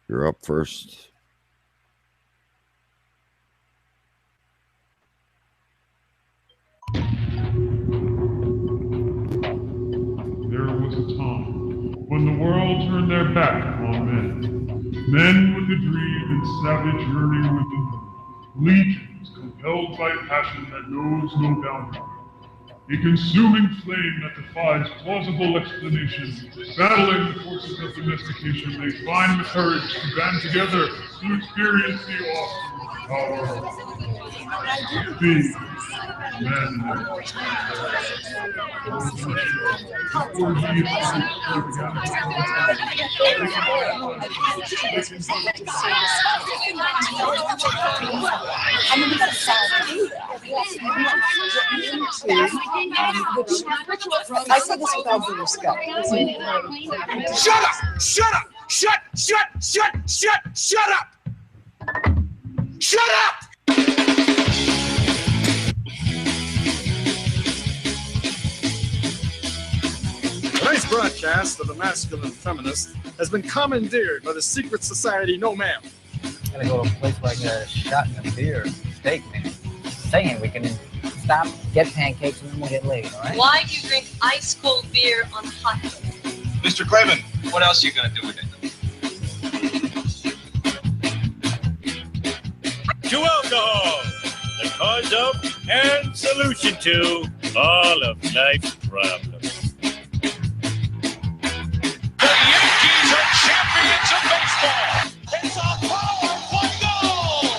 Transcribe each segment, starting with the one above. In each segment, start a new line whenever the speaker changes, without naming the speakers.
You're up first.
There was a time when the world turned their back on men. Men with a dream and savage yearning within them. Legions compelled by passion that knows no boundary. A consuming flame that defies plausible explanation. Battling the forces of domestication, they find the courage to band together to experience the awesome power of big men.
I say this without due respect.
Shut up! Shut up! Shut up! Shut up!
Tonight's broadcast of the Masculine Feminist has been commandeered by the secret society No Ma'am.
Gotta go to a place where I get a shot and a beer, steak, man. Saying we can stop, get pancakes, and then we'll get laid, all right?
Why do you drink ice cold beer on a hot day?
Mr. Craven, what else are you gonna do with it?
To alcohol, the cause of and solution to all of life's problems.
The Yankees are champions of baseball. It's a power fly goal.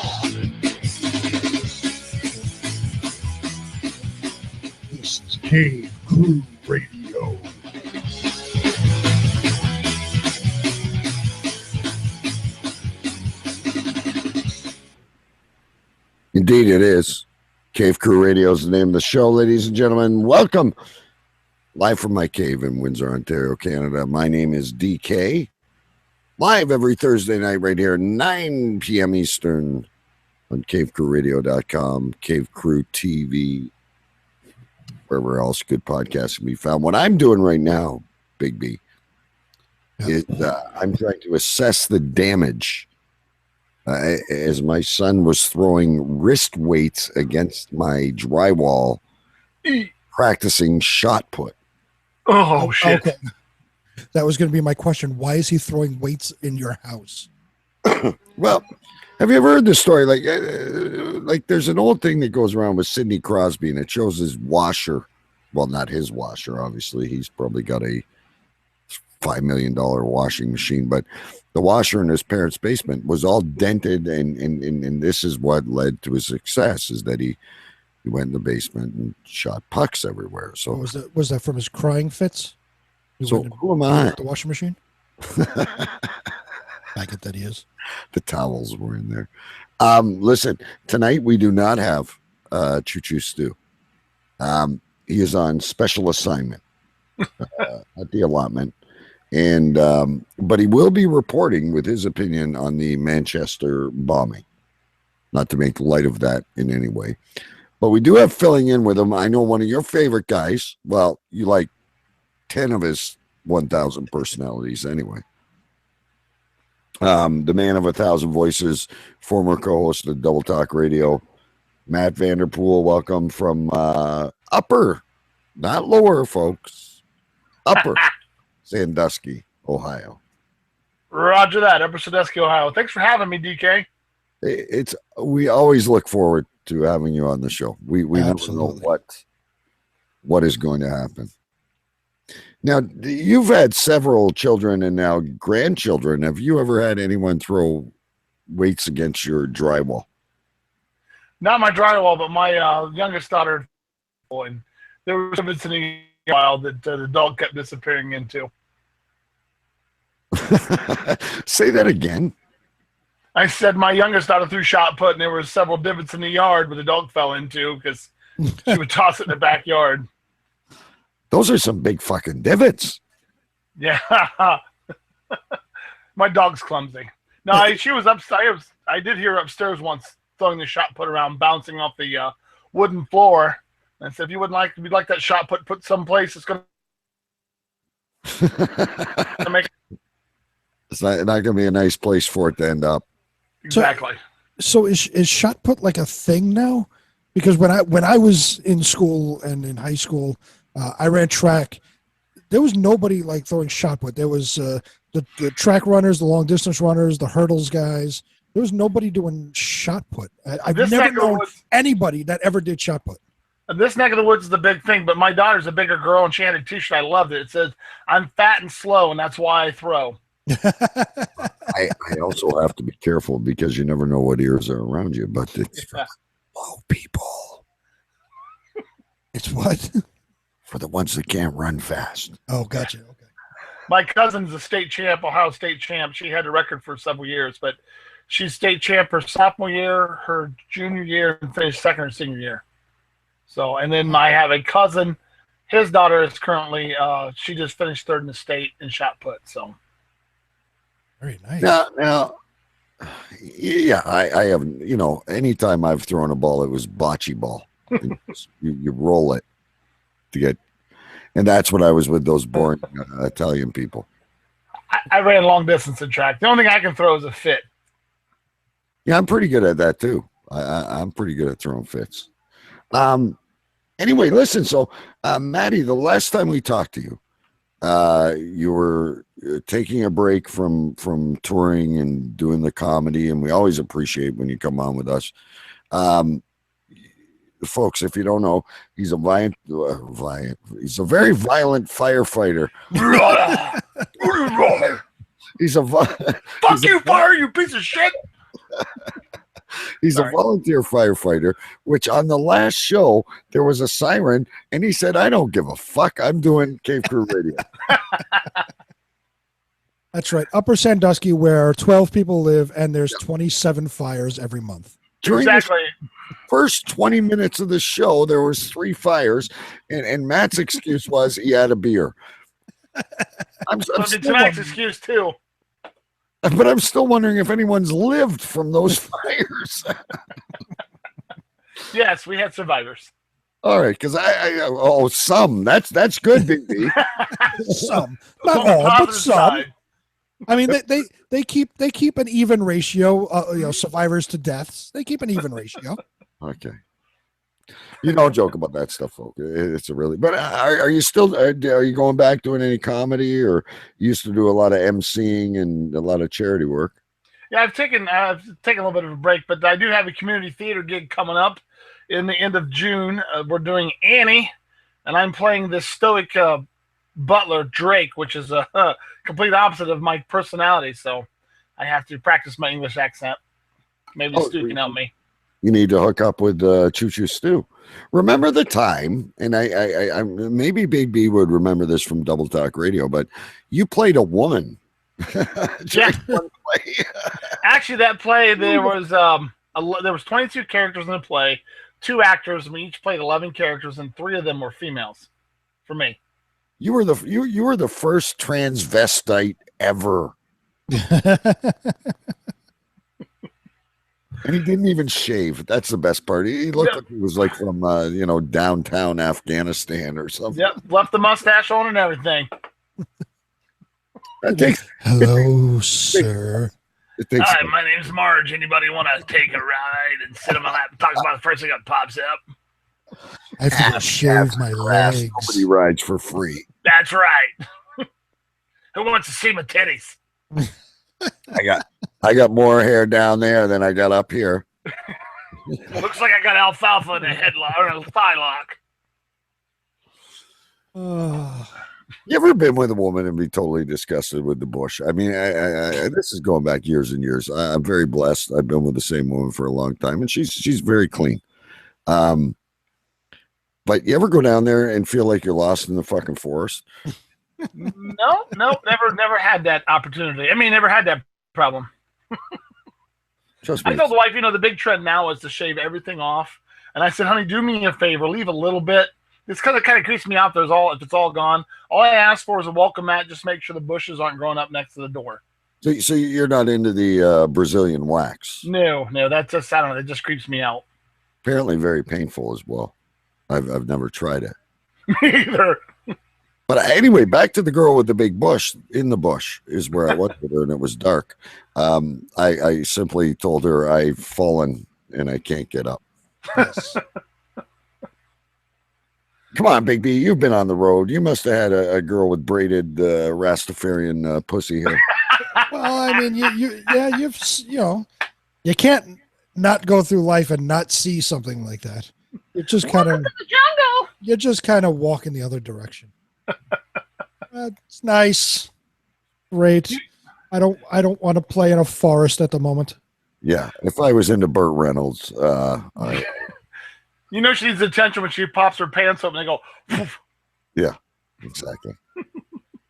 This is Cave Crew Radio.
Indeed, it is. Cave Crew Radio is the name of the show, ladies and gentlemen. Welcome. Live from my cave in Windsor, Ontario, Canada. My name is DK. Live every Thursday night right here, 9 p.m. Eastern on cavecrewradio.com, Cave Crew TV, wherever else good podcasts can be found. What I'm doing right now, Big B, is I'm trying to assess the damage as my son was throwing wrist weights against my drywall, practicing shot put.
Oh, shit.
Okay. That was going to be my question. Why is he throwing weights in your house?
Well, have you ever heard this story? Like there's an old thing that goes around with Sidney Crosby, and it shows his washer. Well, not his washer, obviously. He's probably got a $5 million washing machine, but the washer in his parents' basement was all dented, and this is what led to his success, is that he went in the basement and shot pucks everywhere. So
was that from his crying fits?
So who am I?
The washing machine? I get that he is.
The towels were in there. Listen, tonight we do not have Choo Choo Stew. He is on special assignment at the allotment. And but he will be reporting with his opinion on the Manchester bombing. Not to make light of that in any way. But we do have filling in with him. I know one of your favorite guys. Well, you like 10 of his 1,000 personalities anyway. The man of 1,000 voices, former co-host of Double Talk Radio, Matt Vanderpool. Welcome from upper, not lower, folks. Upper Sandusky, Ohio.
Roger that. Upper Sandusky, Ohio. Thanks for having me, DK.
We always look forward to having you on the show. We never know what is going to happen. Now, you've had several children and now grandchildren. Have you ever had anyone throw weights against your drywall?
Not my drywall, but my youngest daughter. And there was some incident in a while that the dog kept disappearing into.
Say that again.
I said my youngest daughter threw shot put, and there were several divots in the yard where the dog fell into because she would toss it in the backyard.
Those are some big fucking divots.
Yeah. My dog's clumsy. No, she was upstairs. I did hear her upstairs once throwing the shot put around, bouncing off the wooden floor. And I said, if you'd like that shot put someplace, it's going to make.
It's not going to be a nice place for it to end up.
Exactly.
So is shot put like a thing now? Because when I was in school and in high school, I ran track. There was nobody like throwing shot put. There was the track runners, the long distance runners, the hurdles guys. There was nobody doing shot put. I've never known anybody that ever did shot put.
This neck of the woods is the big thing, but my daughter's a bigger girl, and she had a T-shirt. I loved it. It says, "I'm fat and slow, and that's why I throw."
I also have to be careful because you never know what ears are around you, but it's for slow people.
It's what?
For the ones that can't run fast.
Oh, gotcha. Okay.
My cousin's a state champ, Ohio State champ. She had the record for several years, but she's state champ her sophomore year, her junior year, and finished second or senior year. So, and then I have a cousin. His daughter is currently, she just finished third in the state in shot put. So,
very nice.
Now, yeah, I have, anytime I've thrown a ball, it was bocce ball. you roll it to get, and that's what I was with those boring Italian people.
I ran long distance in track. The only thing I can throw is a fit.
Yeah, I'm pretty good at that too. I'm pretty good at throwing fits. Anyway, listen. So, Maddie, the last time we talked to you, you were taking a break from touring and doing the comedy, and we always appreciate when you come on with us. Folks, if you don't know, he's a he's a very violent firefighter.
Fuck you, fire, you piece of shit.
He's a volunteer firefighter, which on the last show, there was a siren, and he said, I don't give a fuck. I'm doing Cave Crew Radio.
That's right. Upper Sandusky, where 12 people live, and there's 27 fires every month.
During the first 20 minutes of the show, there was 3 fires, and Matt's excuse was he had a beer.
Tonight's excuse, too.
But I'm still wondering if anyone's lived from those fires.
Yes, we had survivors.
All right, because some. That's good, Big D.
Some, not all, but some. Side. I mean, they keep an even ratio. Survivors to deaths. They keep an even ratio.
Okay. You don't joke about that stuff, folks. It's a really. But are you still? Are you going back doing any comedy, or you used to do a lot of emceeing and a lot of charity work?
Yeah, I've taken a little bit of a break, but I do have a community theater gig coming up in the end of June. We're doing Annie, and I'm playing this stoic butler Drake, which is a complete opposite of my personality. So I have to practice my English accent. Maybe Stu can help me.
You need to hook up with Choo Choo Stu. Remember the time, and I maybe Big B would remember this from Double Talk Radio, but you played a woman.
Yeah. Actually, that play there was 22 characters in the play, 2 actors, and we each played 11 characters, and 3 of them were females. For me,
you were the first transvestite ever. And he didn't even shave. That's the best part. He looked like he was like from downtown Afghanistan or something.
Yep, left the mustache on and everything.
Hello, sir.
Hi, my name's Marge. Anybody want to take a ride and sit on my lap and talk about the first thing that pops up?
I have to shave my legs.
Nobody rides for free.
That's right. Who wants to see my titties?
I got more hair down there than I got up here.
Looks like I got alfalfa in the headlock or a thigh lock.
You ever been with a woman and be totally disgusted with the bush? I mean, this is going back years and years. I'm very blessed. I've been with the same woman for a long time, and she's very clean. But you ever go down there and feel like you're lost in the fucking forest?
No, never had that opportunity. I mean, never had that problem.
Trust me.
I told the wife, the big trend now is to shave everything off. And I said, honey, do me a favor, leave a little bit. It's kind of creeps me out. If it's all gone. All I ask for is a welcome mat. Just make sure the bushes aren't growing up next to the door.
So you're not into the Brazilian wax?
No, that's just, I don't know. It just creeps me out.
Apparently very painful as well. I've never tried it.
Me either.
But anyway, back to the girl with the big bush. In the bush is where I was with her, and it was dark. I simply told her I've fallen and I can't get up.
Yes.
Come on, Big B. You've been on the road. You must have had a girl with braided Rastafarian pussy hair.
Well, I mean, you can't not go through life and not see something like that. You're just kind of
the jungle.
You're just kind of walking the other direction. It's nice, great. I don't want to play in a forest at the moment.
Yeah, if I was into Burt Reynolds,
You know she needs attention when she pops her pants open. They go. Poof.
Yeah, exactly.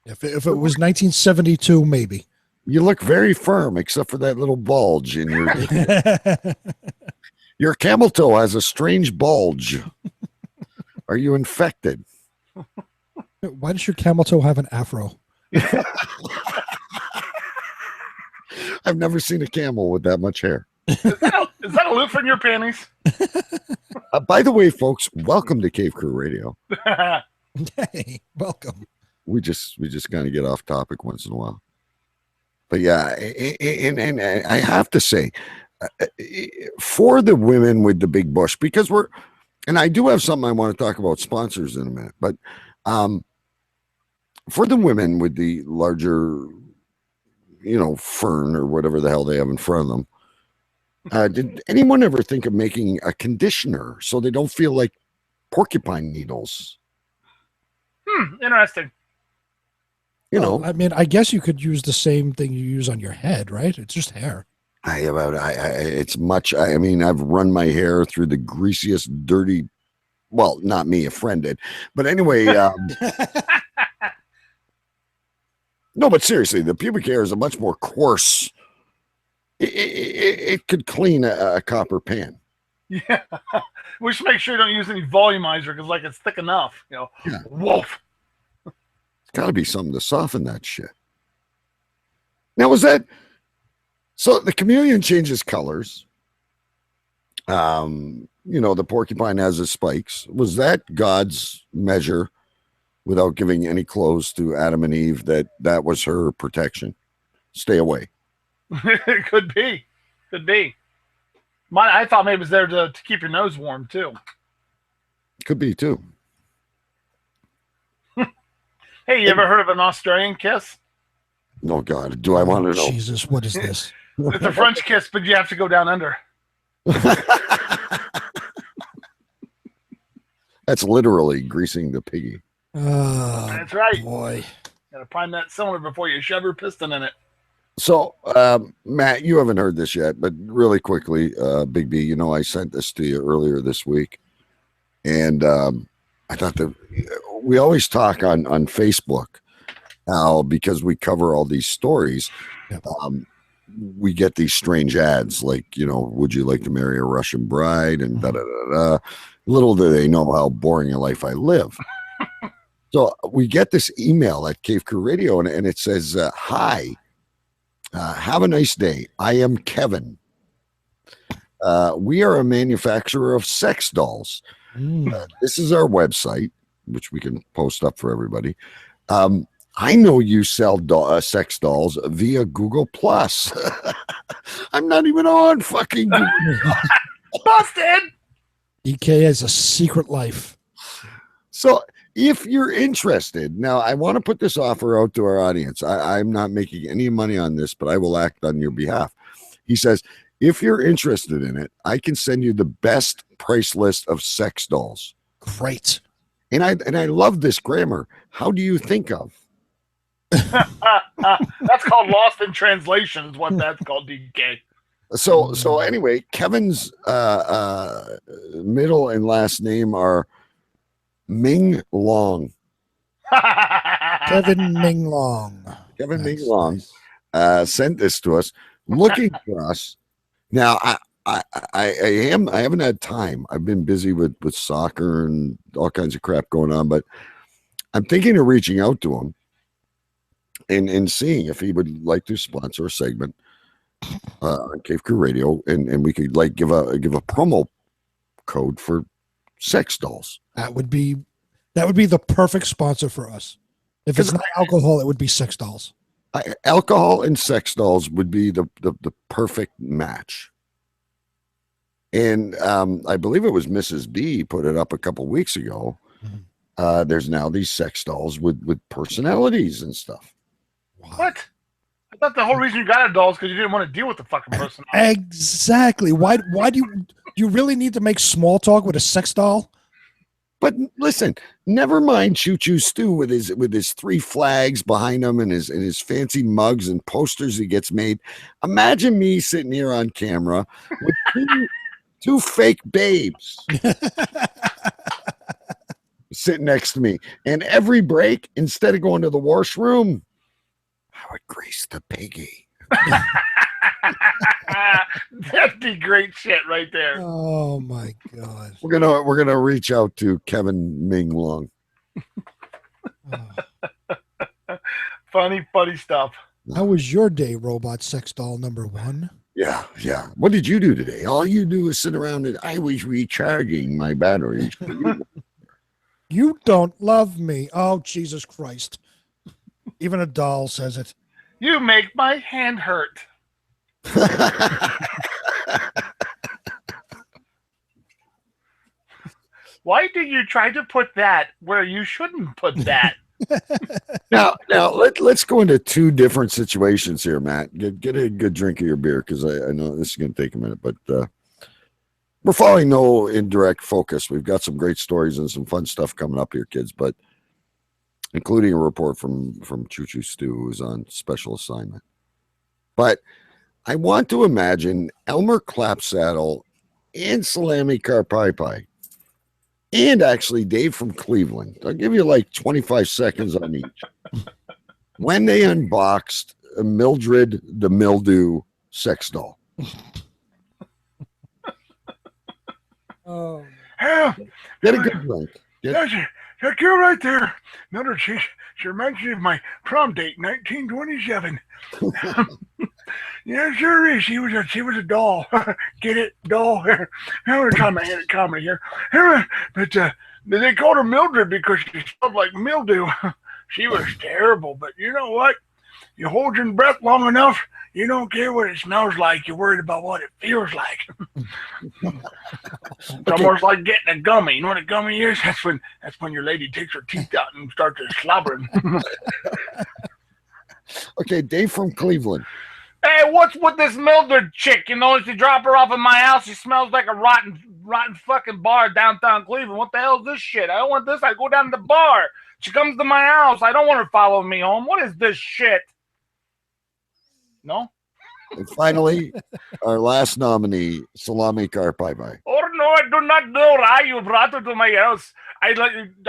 If it was 1972, maybe.
You look very firm, except for that little bulge in your. Your camel toe has a strange bulge. Are you infected?
Why does your camel toe have an afro?
I've never seen a camel with that much hair.
Is that a loop in your panties?
By the way, folks, welcome to Cave Crew Radio.
Hey, welcome.
We just kind of get off topic once in a while. But yeah, and I have to say, for the women with the big bush, because and I do have something I want to talk about sponsors in a minute, but for the women with the larger, fern or whatever the hell they have in front of them, did anyone ever think of making a conditioner so they don't feel like porcupine needles?
Interesting.
I mean, I guess you could use the same thing you use on your head, right? It's just hair.
It's much. I mean, I've run my hair through the greasiest, dirty. Well, not me, a friend did. But anyway, no. But seriously, the pubic hair is a much more coarse. It could clean a copper pan.
Yeah, we should make sure you don't use any volumizer because, it's thick enough.
Yeah.
Wolf.
It's got to be something to soften that shit. Now, was that? So the chameleon changes colors. The porcupine has its spikes. Was that God's measure, without giving any clothes to Adam and Eve, that was her protection? Stay away.
It could be. I thought maybe it was there to keep your nose warm too.
Could be too.
Hey, you ever heard of an Australian kiss?
Oh God, do I want to know?
Jesus, what is this?
It's a French kiss, but you have to go down under.
That's literally greasing the piggy.
That's right.
Boy.
Gotta prime that cylinder before you shove your piston in it.
So, Matt, you haven't heard this yet, but really quickly, Big B, I sent this to you earlier this week. And I thought that we always talk on Facebook now because we cover all these stories.
Yep.
We get these strange ads like, would you like to marry a Russian bride? And da-da-da-da. Little do they know how boring a life I live. So we get this email at Cave Crew Radio, and it says, hi, have a nice day. I am Kevin. We are a manufacturer of sex dolls. This is our website, which we can post up for everybody. I know you sell sex dolls via Google Plus. I'm not even on fucking Google.
Busted.
EK has a secret life.
So if you're interested, now I want to put this offer out to our audience. I'm not making any money on this, but I will act on your behalf. He says, if you're interested in it, I can send you the best price list of sex dolls.
Great.
And I love this grammar. How do you think of?
That's called lost in translation is what that's called, DK.
So anyway, Kevin's middle and last name are Ming Long.
Kevin Ming Long.
Kevin Ming Long sent this to us, looking for us. Now I haven't had time. I've been busy with soccer and all kinds of crap going on, but I'm thinking of reaching out to him and seeing if he would like to sponsor a segment on Cave Crew Radio, and we could give a promo code for sex dolls.
That would be the perfect sponsor for us. If it's not alcohol, it would be sex dolls.
Alcohol and sex dolls would be the perfect match. And I believe it was Mrs. B put it up a couple weeks ago. There's now these sex dolls with personalities and stuff.
What? I thought the whole reason you got a doll is because you didn't want to deal with the fucking person.
Exactly. Why do you really need to make small talk with a sex doll?
But listen, never mind Choo Choo Stew with his 3 flags behind him and his fancy mugs and posters he gets made. Imagine me sitting here on camera with two fake babes sitting next to me, and every break, instead of going to the washroom, I would grease the piggy.
That'd be great shit right there.
Oh my god.
We're gonna reach out to Kevin Ming Long.
Funny stuff.
How was your day, robot sex doll number 1?
Yeah. What did you do today? All you do is sit around and I was recharging my batteries.
You don't love me. Oh, Jesus Christ. Even a doll says it.
You make my hand hurt. Why do you try to put that where you shouldn't put that?
Now let's go into 2 different situations here, Matt. Get a good drink of your beer, because I know this is going to take a minute, but we're following no indirect focus. We've got some great stories and some fun stuff coming up here, kids, but including a report from Choo Choo Stew, who's on special assignment. But I want to imagine Elmer Clapsaddle and Salami Carpie and actually Dave from Cleveland. I'll give you like 25 seconds on each. When they unboxed a Mildred the Mildew sex doll.
Oh.
Get a good drink.
That girl right there. Mildred, she reminds me of my prom date, 1927. Yeah, sure is. She was a doll. Get it, doll. We're trying my hand at comedy here. But they called her Mildred because she smelled like mildew. She was terrible. But you know what? You hold your breath long enough, you don't care what it smells like. You're worried about what it feels like. It's almost like getting a gummy. You know what a gummy is? That's when your lady takes her teeth out and starts slobbering.
Okay, Dave from Cleveland.
Hey, what's with this Mildred chick? You know, if you drop her off at my house, she smells like a rotten fucking bar downtown Cleveland. What the hell is this shit? I don't want this. I go down to the bar. She comes to my house. I don't want her following me home. What is this shit? No?
And finally, our last nominee, Salami Carpie.
Oh, no, I do not know why you brought her to my house. I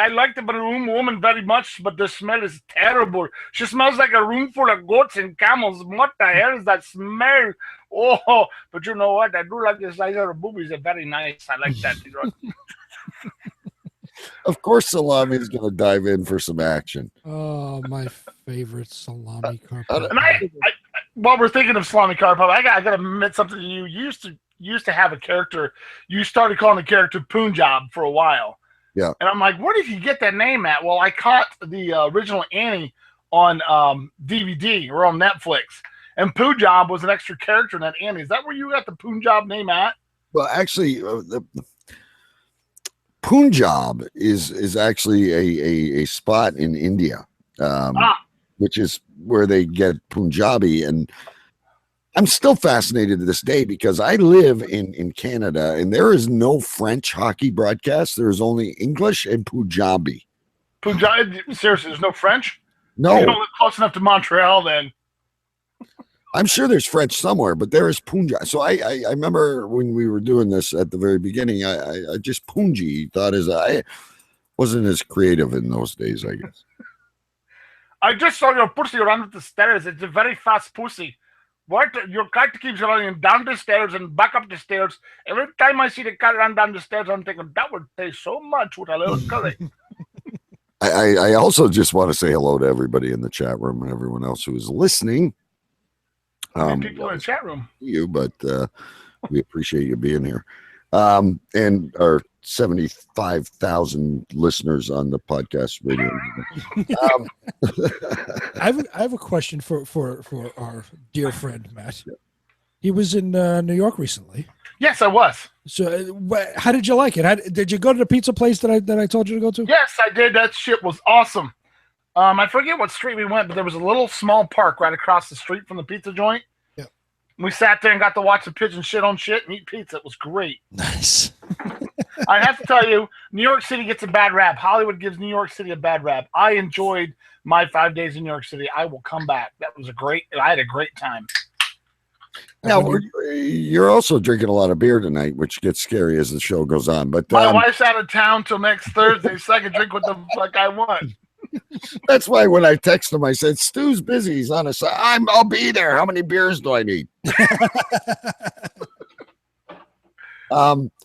like the woman very much, but the smell is terrible. She smells like a room full of goats and camels. What the hell is that smell? Oh, but you know what? I do like the size of her boobies. They're very nice. I like that.
Of course, Salami is going to dive in for some action.
Oh, my favorite Salami Carpie.
And while we're thinking of Salami Carpie, I got to admit something to you. You used to have a character. You started calling the character Punjab for a while.
Yeah.
And I'm like, where did you get that name at? Well, I caught the original Annie on DVD or on Netflix. And Punjab was an extra character in that Annie. Is that where you got the Punjab name at?
Well, actually, the Punjab is actually a spot in India, which is where they get Punjabi. And I'm still fascinated to this day because I live in Canada and there is no French hockey broadcast. There is only English and Punjabi.
Punjabi? Seriously, there's no French?
No.
You don't live close enough to Montreal then.
I'm sure there's French somewhere, but there is Punjabi. So I remember when we were doing this at the very beginning, I just Punji thought I wasn't as creative in those days, I guess.
I just saw your pussy run the stairs. It's a very fast pussy. What? Your cat keeps running down the stairs and back up the stairs. Every time I see the cat run down the stairs, I'm thinking that would taste so much with a little curry.
I also just want to say hello to everybody in the chat room and everyone else who is listening.
People in the chat room.
You, but we appreciate you being here. and our 75,000 listeners on the podcast radio.
I have a question for our dear friend Matt. He was in New York recently.
Yes, I was.
So, how did you like it? Did you go to the pizza place that I told you to go to?
Yes, I did. That shit was awesome. I forget what street we went, but there was a little small park right across the street from the pizza joint.
Yeah.
We sat there and got to watch the pigeons shit on shit and eat pizza. It was great.
Nice.
I have to tell you, New York City gets a bad rap. Hollywood gives New York City a bad rap. I enjoyed my 5 days in New York City. I will come back. I had a great time.
Now, you're also drinking a lot of beer tonight, which gets scary as the show goes on. But
my wife's out of town till next Thursday, so I can drink what the fuck I want.
That's why when I text him, I said, Stu's busy. He's on a side. I'll be there. How many beers do I need?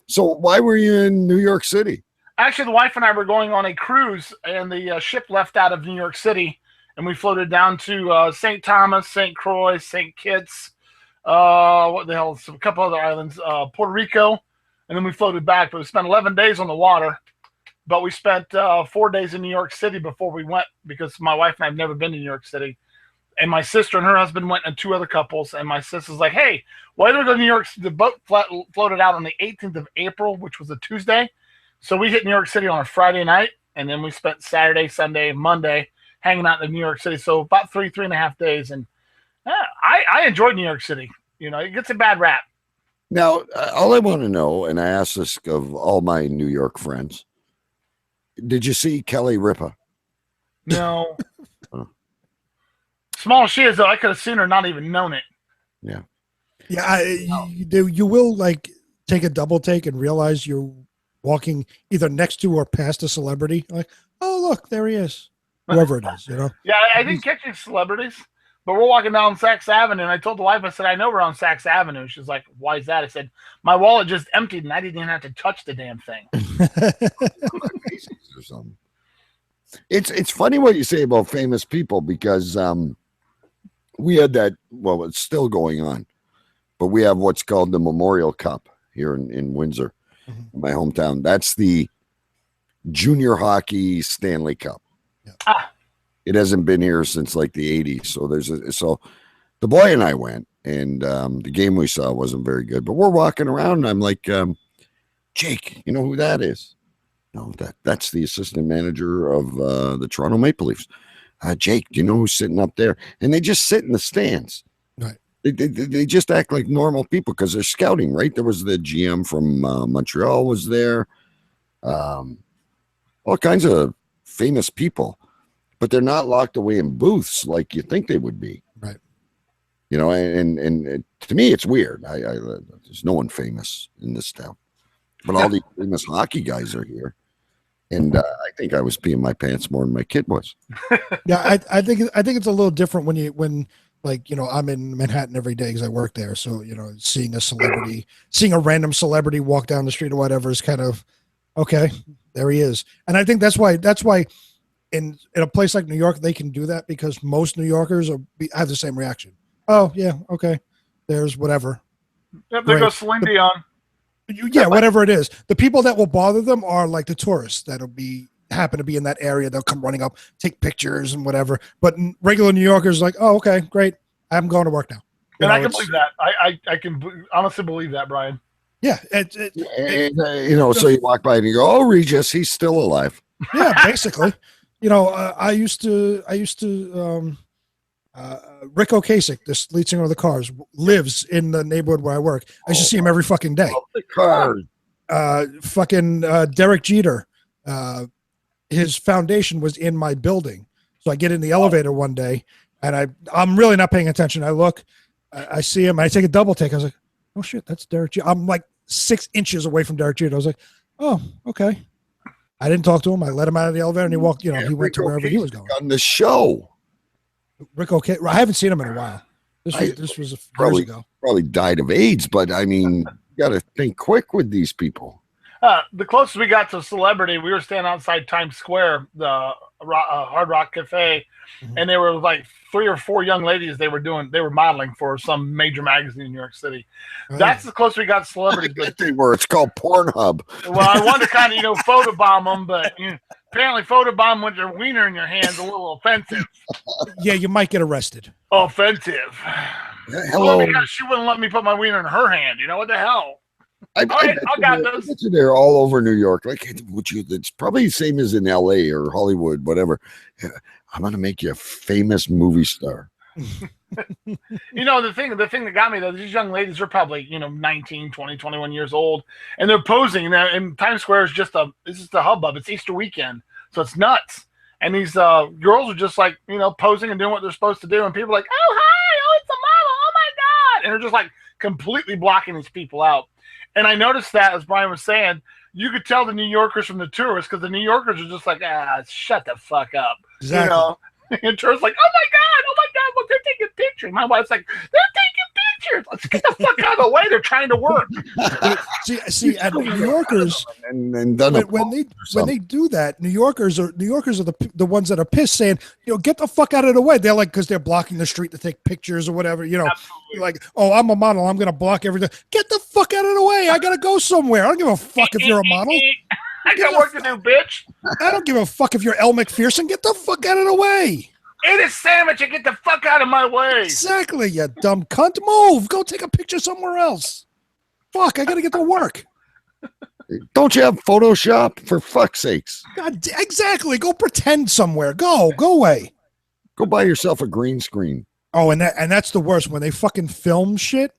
So why were you in New York City?
Actually, the wife and I were going on a cruise, and the ship left out of New York City, and we floated down to St. Thomas, St. Croix, St. Kitts, what the hell, a couple other islands, Puerto Rico, and then we floated back. But we spent 11 days on the water, but we spent 4 days in New York City before we went, because my wife and I have never been to New York City. And my sister and her husband went, and 2 other couples. And my sister's like, hey, why don't we go to New York? The boat floated out on the 18th of April, which was a Tuesday. So we hit New York City on a Friday night. And then we spent Saturday, Sunday, Monday hanging out in New York City. So about 3.5 days. And I enjoyed New York City. You know, it gets a bad rap.
Now, all I want to know, and I ask this of all my New York friends, did you see Kelly Ripa?
No. Small as she is, though, I could have seen her, not even known it.
Yeah.
Yeah, you will like take a double take and realize you're walking either next to or past a celebrity. Like, oh, look, there he is. Whoever it is, you know?
Yeah, I didn't catch any celebrities, but we're walking down Saks Avenue, and I told the wife, I said, I know we're on Saks Avenue. She's like, why is that? I said, my wallet just emptied, and I didn't even have to touch the damn thing.
Or something. It's funny what you say about famous people, because we had that, well, it's still going on, but we have what's called the Memorial Cup here in Windsor, my hometown. That's the junior hockey Stanley Cup.
Yeah.
It hasn't been here since like the 80s. So so the boy and I went, and the game we saw wasn't very good, but we're walking around and I'm like, Jake, you know who that is? No, that's the assistant manager of the Toronto Maple Leafs. Jake, do you know who's sitting up there? And they just sit in the stands.
Right.
They just act like normal people because they're scouting, right? There was the GM from Montreal was there. All kinds of famous people, but they're not locked away in booths like you think they would be.
Right.
You know, and to me, it's weird. There's no one famous in this town, but all these famous hockey guys are here. And I think I was peeing my pants more than my kid was.
Yeah, I think it's a little different when like, you know, I'm in Manhattan every day because I work there. So, you know, seeing a random celebrity walk down the street or whatever is kind of okay. There he is, and I think that's why in a place like New York they can do that, because most New Yorkers have the same reaction. Oh yeah, okay, there's whatever.
Yep, there goes Celine Dion.
Yeah, whatever it is. The people that will bother them are like the tourists that'll happen to be in that area. They'll come running up, take pictures and whatever. But regular New Yorkers are like, oh, okay, great. I'm going to work now.
I can believe that. I can honestly believe that, Brian.
Yeah.
You know, so you walk by and you go, oh, Regis, he's still alive.
Yeah, basically. You know, I used to Rick Ocasek, this lead singer of the Cars, lives in the neighborhood where I work. I used to see him every fucking day.
The Cars.
Derek Jeter, his foundation was in my building. So I get in the elevator one day, and I'm really not paying attention. I look, I see him, I take a double take. I was like, oh shit, that's Derek Jeter. I'm like 6 inches away from Derek Jeter. I was like, oh, okay. I didn't talk to him. I let him out of the elevator, and he walked. You know, he went to wherever he was going.
On the show,
Rick Ocasek. I haven't seen him in a while. This was years ago.
Probably died of AIDS, but I mean, you got to think quick with these people.
The closest we got to celebrity, we were standing outside Times Square, the Hard Rock Cafe, and they were like 3 or 4 young ladies. They were modeling for some major magazine in New York City. That's as close we got to celebrities. But
They were. It's called Pornhub.
well, I wanted to kind of photobomb them, but apparently photobomb with your wiener in your hand is a little offensive.
Yeah, you might get arrested.
Offensive.
Hello.
Well, because she wouldn't let me put my wiener in her hand. You know what the hell?
I
got those.
bet you they're all over New York. Like, it's probably the same as in LA or Hollywood, whatever. I'm gonna make you a famous movie star.
The thing that got me though, these young ladies are probably 19, 20, 21 years old, and they're posing. And Times Square is just a hubbub. It's Easter weekend, so it's nuts. And these girls are just like posing and doing what they're supposed to do, and people are like, oh hi, oh it's a model, oh my god, and they're just like completely blocking these people out. And I noticed that, as Brian was saying, you could tell the New Yorkers from the tourists, because the New Yorkers are just like, shut the fuck up.
Exactly.
And tourists like, oh my god, look, they're taking pictures. And my wife's like, they're taking pictures. Let's get the fuck out of the way. They're trying to work.
See, and New Yorkers,
and
when they do that, New Yorkers are the ones that are pissed, saying, get the fuck out of the way. They're like, because they're blocking the street to take pictures or whatever.
Absolutely.
Like, oh, I'm a model, I'm gonna block everything. Get the fuck out of the way. I gotta go somewhere. I don't give a fuck if you're a model.
I got work to do, bitch.
I don't give a fuck if you're Elle McPherson. Get the fuck out of the way.
Eat a sandwich and get the fuck out of my way.
Exactly, you dumb cunt. Move. Go take a picture somewhere else. Fuck, I gotta get to work.
Don't you have Photoshop, for fuck's sakes?
God, exactly. Go pretend somewhere. Go away.
Go buy yourself a green screen.
Oh, and that's the worst, when they fucking film shit.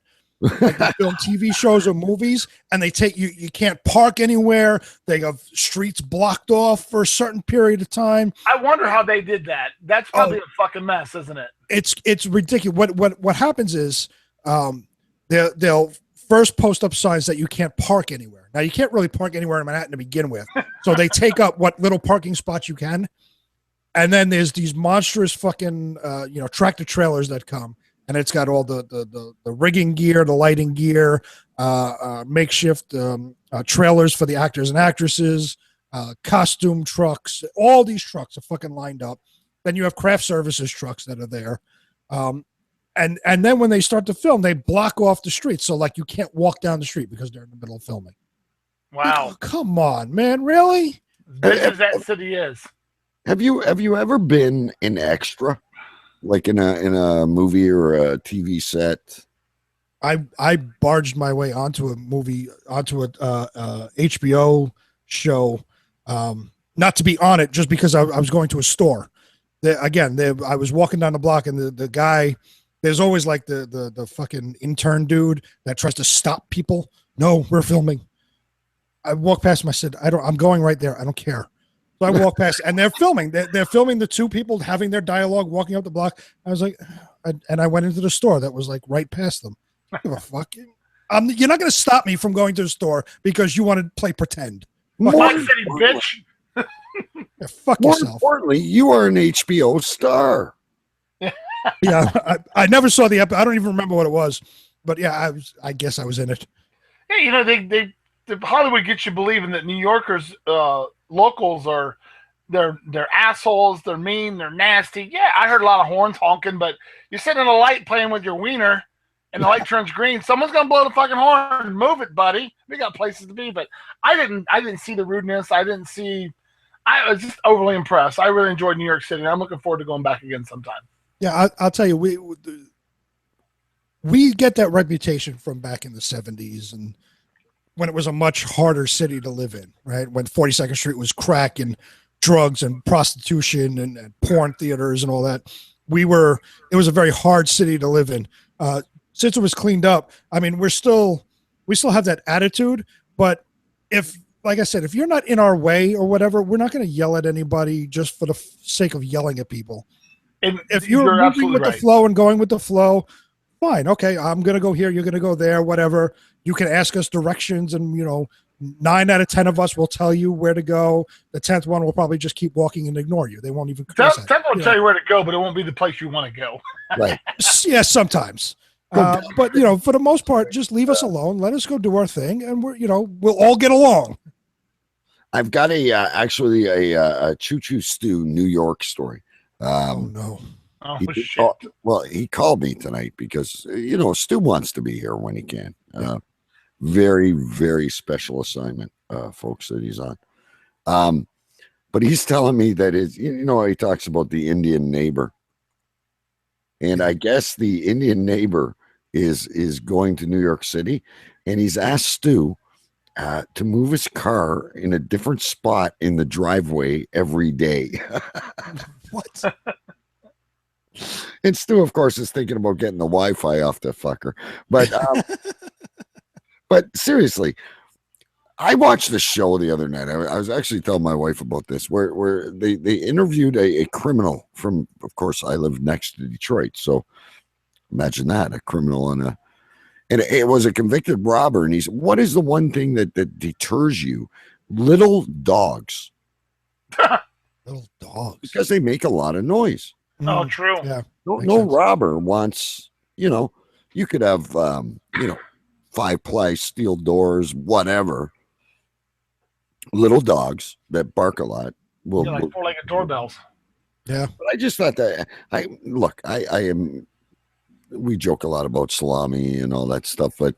Like they film TV shows or movies, and they take you can't park anywhere. They have streets blocked off for a certain period of time.
I wonder how they did that. That's probably a fucking mess, isn't it?
It's ridiculous. What happens is they'll first post up signs that you can't park anywhere. Now you can't really park anywhere in Manhattan to begin with, so they take up what little parking spots you can, and then there's these monstrous fucking tractor trailers that come. And it's got all the rigging gear, the lighting gear, makeshift trailers for the actors and actresses, costume trucks. All these trucks are fucking lined up. Then you have craft services trucks that are there. And then when they start to film, they block off the street. So like you can't walk down the street because they're in the middle of filming.
Wow.
Oh, come on, man. Really?
As that city is.
Have you ever been an extra? Like in a movie or a TV set?
I barged my way onto a HBO show, not to be on it, just because I was going to a store. I was walking down the block, and the guy, there's always like the fucking intern dude that tries to stop people. No, we're filming. I walked past him. I said, I'm going right there. I don't care. So I walk past, and they're filming. They're filming the two people having their dialogue, walking up the block. I was like, and I went into the store that was like right past them. I don't give a fuck. You're not going to stop me from going to the store because you want to play pretend.
City, bitch.
Yeah, fuck
More
yourself.
importantly, you are an HBO star.
Yeah, I never saw the episode. I don't even remember what it was, but yeah, I guess I was in it.
Yeah, the Hollywood gets you believing that New Yorkers, locals they're assholes, they're mean, they're nasty. Yeah, I heard a lot of horns honking, but you're sitting in a light playing with your wiener and the light turns green, someone's gonna blow the fucking horn. Move it, buddy. We got places to be. But I didn't see the rudeness. I was just overly impressed. I really enjoyed New York City, and I'm looking forward to going back again sometime.
Yeah, I'll tell you, we get that reputation from back in the 70s and when it was a much harder city to live in, right? When 42nd Street was crack and drugs and prostitution and porn theaters and all that. It was a very hard city to live in. Since it was cleaned up, I mean, we still have that attitude, but like I said, if you're not in our way or whatever, we're not going to yell at anybody just for the sake of yelling at people.
And
if you're moving with the flow and going with the flow, fine. Okay, I'm going to go here. You're going to go there, whatever. You can ask us directions and, 9 out of 10 of us will tell you where to go. The 10th one will probably just keep walking and ignore you. They won't even.
10th will tell you where to go, but it won't be the place you want to go.
Right.
Yeah, sometimes. But, for the most part, just leave us alone. Let us go do our thing. And we'll all get along.
I've got actually a Choo Choo Stew New York story.
Oh no.
Oh,
He
shit.
he called me tonight because Stu wants to be here when he can. Very, very special assignment, folks, that he's on. But he's telling me that he talks about the Indian neighbor, and I guess the Indian neighbor is going to New York City, and he's asked Stu to move his car in a different spot in the driveway every day.
What?
And Stu, of course, is thinking about getting the Wi-Fi off the fucker. But seriously, I watched the show the other night. I was actually telling my wife about this, where they interviewed a criminal from, of course, I live next to Detroit, so imagine that, a criminal and it was a convicted robber. And he said, "What is the one thing that deters you?" Little dogs.
Little dogs.
Because they make a lot of noise.
Oh, true.
Yeah.
No robber wants, you could have, 5-ply steel doors, whatever. Little dogs that bark a lot will,
like four-legged doorbells.
Yeah.
But I just thought that I am. We joke a lot about salami and all that stuff, but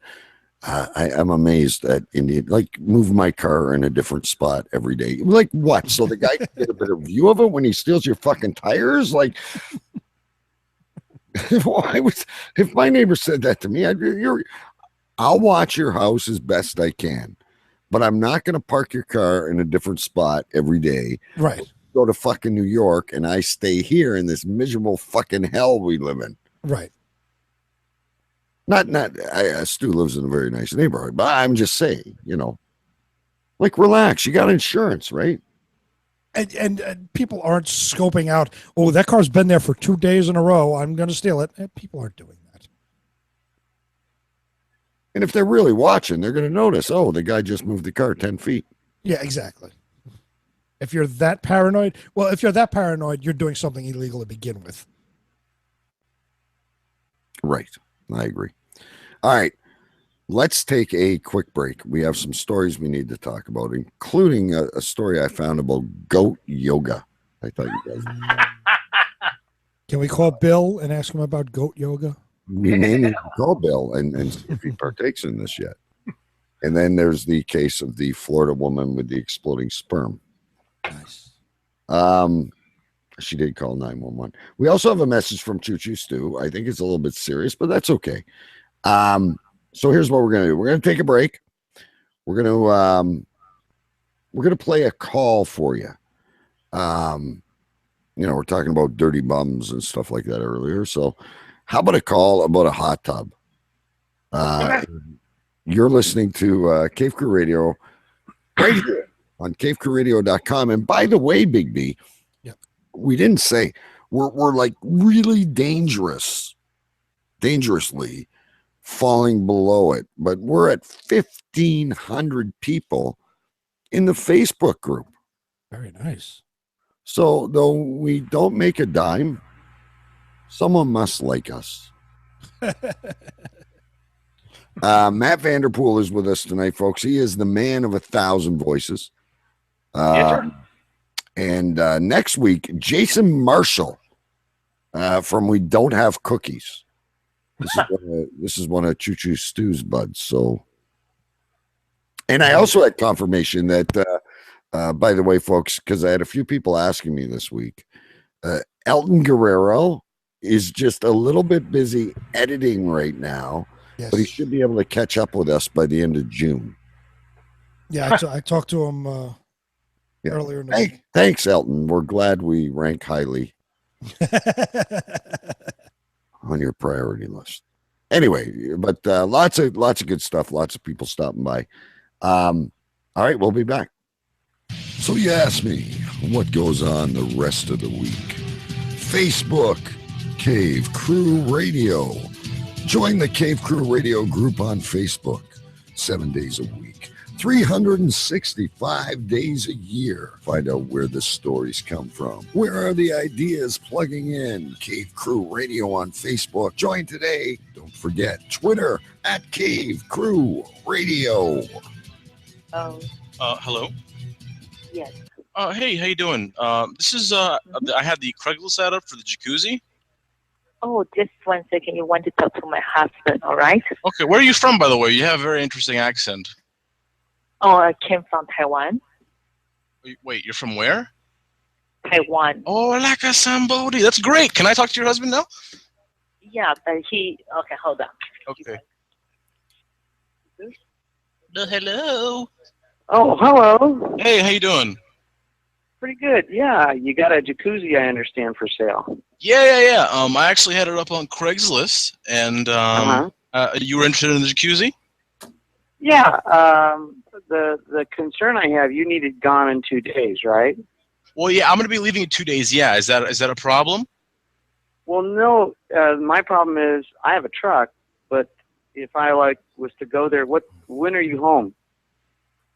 I'm amazed at Indian, like, move my car in a different spot every day. Like what? So the guy can get a better view of it when he steals your fucking tires? Like, if my neighbor said that to me, I'll watch your house as best I can, but I'm not going to park your car in a different spot every day.
Right.
Go to fucking New York and I stay here in this miserable fucking hell we live in.
Right.
Stu lives in a very nice neighborhood, but I'm just saying, like, relax. You got insurance, right?
And people aren't scoping out, oh, that car's been there for 2 days in a row, I'm going to steal it. And people aren't doing that.
And if they're really watching, they're going to notice, oh, the guy just moved the car 10 feet.
Yeah, exactly. If you're that paranoid, you're doing something illegal to begin with.
Right. I agree. All right. Let's take a quick break. We have some stories we need to talk about, including a story I found about goat yoga. I thought you guys.
Can we call Bill and ask him about goat yoga?
We may need to call Bill and see if he partakes in this yet. And then there's the case of the Florida woman with the exploding sperm.
Nice.
She did call 911. We also have a message from Choo Choo Stu. I think it's a little bit serious, but that's okay. So here's what we're gonna do. We're gonna take a break. We're gonna play a call for you. We're talking about dirty bums and stuff like that earlier. So how about a call about a hot tub? You're listening to Cave Crew Radio right here on cavecrewradio.com. And by the way, Big B, we didn't say we're like really dangerously falling below it, but we're at 1,500 people in the Facebook group.
Very nice.
So though we don't make a dime, someone must like us. Matt Vanderpool is with us tonight, folks. He is the man of 1,000 voices. And next week, Jason Marshall from We Don't Have Cookies. This is one of Choo Choo Stu's buds. So, and I also had confirmation that, by the way, folks, because I had a few people asking me this week, Elton Guerrero is just a little bit busy editing right now, but he should be able to catch up with us by the end of June.
Yeah, I talked to him earlier in the week.
Thanks, Elton. We're glad we rank highly on your priority list. Anyway, but lots of good stuff. Lots of people stopping by. All right, we'll be back. So you asked me what goes on the rest of the week. Facebook, Cave Crew Radio. Join the Cave Crew Radio group on Facebook 7 days a week, 365 days a year. Find out where the stories come from. Where are the ideas plugging in? Cave Crew Radio on Facebook. Join today. Don't forget Twitter at Cave Crew Radio.
Oh.
Hello?
Yes. Hey, how you doing? This is I had the Craigslist ad up for the jacuzzi.
Oh, just 1 second. You want to talk to my husband, all right?
Okay, where are you from, by the way? You have a very interesting accent.
Oh, I came from Taiwan.
Wait, you're from where?
Taiwan.
Oh, like a somebody. That's great. Can I talk to your husband now?
Yeah, but he... Okay, hold on.
Okay. Hello.
Oh, hello.
Hey, how you doing?
Pretty good. Yeah, you got a jacuzzi, I understand, for sale.
Yeah. I actually had it up on Craigslist, and you were interested in the jacuzzi?
Yeah. The concern I have, you need it gone in 2 days, right?
Well, yeah, I'm going to be leaving in 2 days. Yeah, is that a problem?
Well, no. My problem is I have a truck, but if I was to go there, when are you home?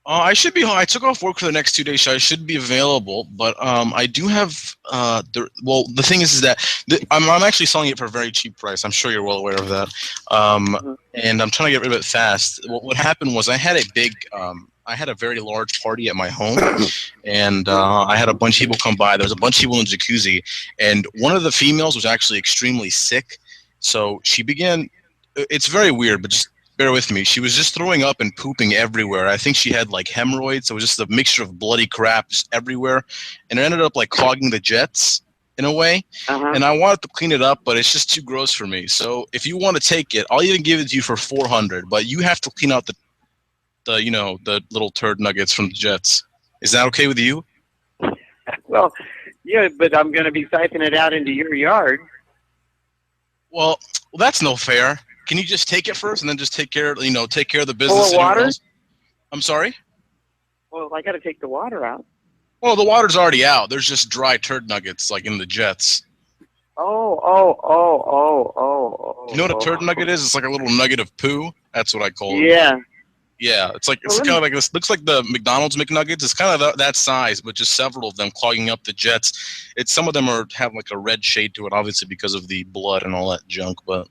I should be home. I took off work for the next 2 days, so I should be available. But I do have the thing is that I'm actually selling it for a very cheap price. I'm sure you're well aware of that. And I'm trying to get rid of it fast. What happened was I had a very large party at my home, and I had a bunch of people come by. There was a bunch of people in the jacuzzi, and one of the females was actually extremely sick. So she began. It's very weird, but just bear with me. She was just throwing up and pooping everywhere. I think she had like hemorrhoids. It was just a mixture of bloody crap just everywhere, and it ended up like clogging the jets in a way. And I wanted to clean it up, but it's just too gross for me. So if you want to take it, I'll even give it to you for $400. But you have to clean out the little turd nuggets from the jets. Is that okay with you?
Well, yeah, but I'm going to be siphoning it out into your yard.
Well, that's no fair. Can you just take it first and then just take care of the business?
Full of water?
I'm sorry?
Well, I got to take the water out.
Well, the water's already out. There's just dry turd nuggets like in the jets.
Oh.
You know what a turd nugget is? It's like a little nugget of poo. That's what I call it.
Yeah.
Yeah, it's kind of like this. Looks like the McDonald's McNuggets. It's kind of that size, but just several of them clogging up the jets. Some of them have like a red shade to it, obviously because of the blood and all that junk. But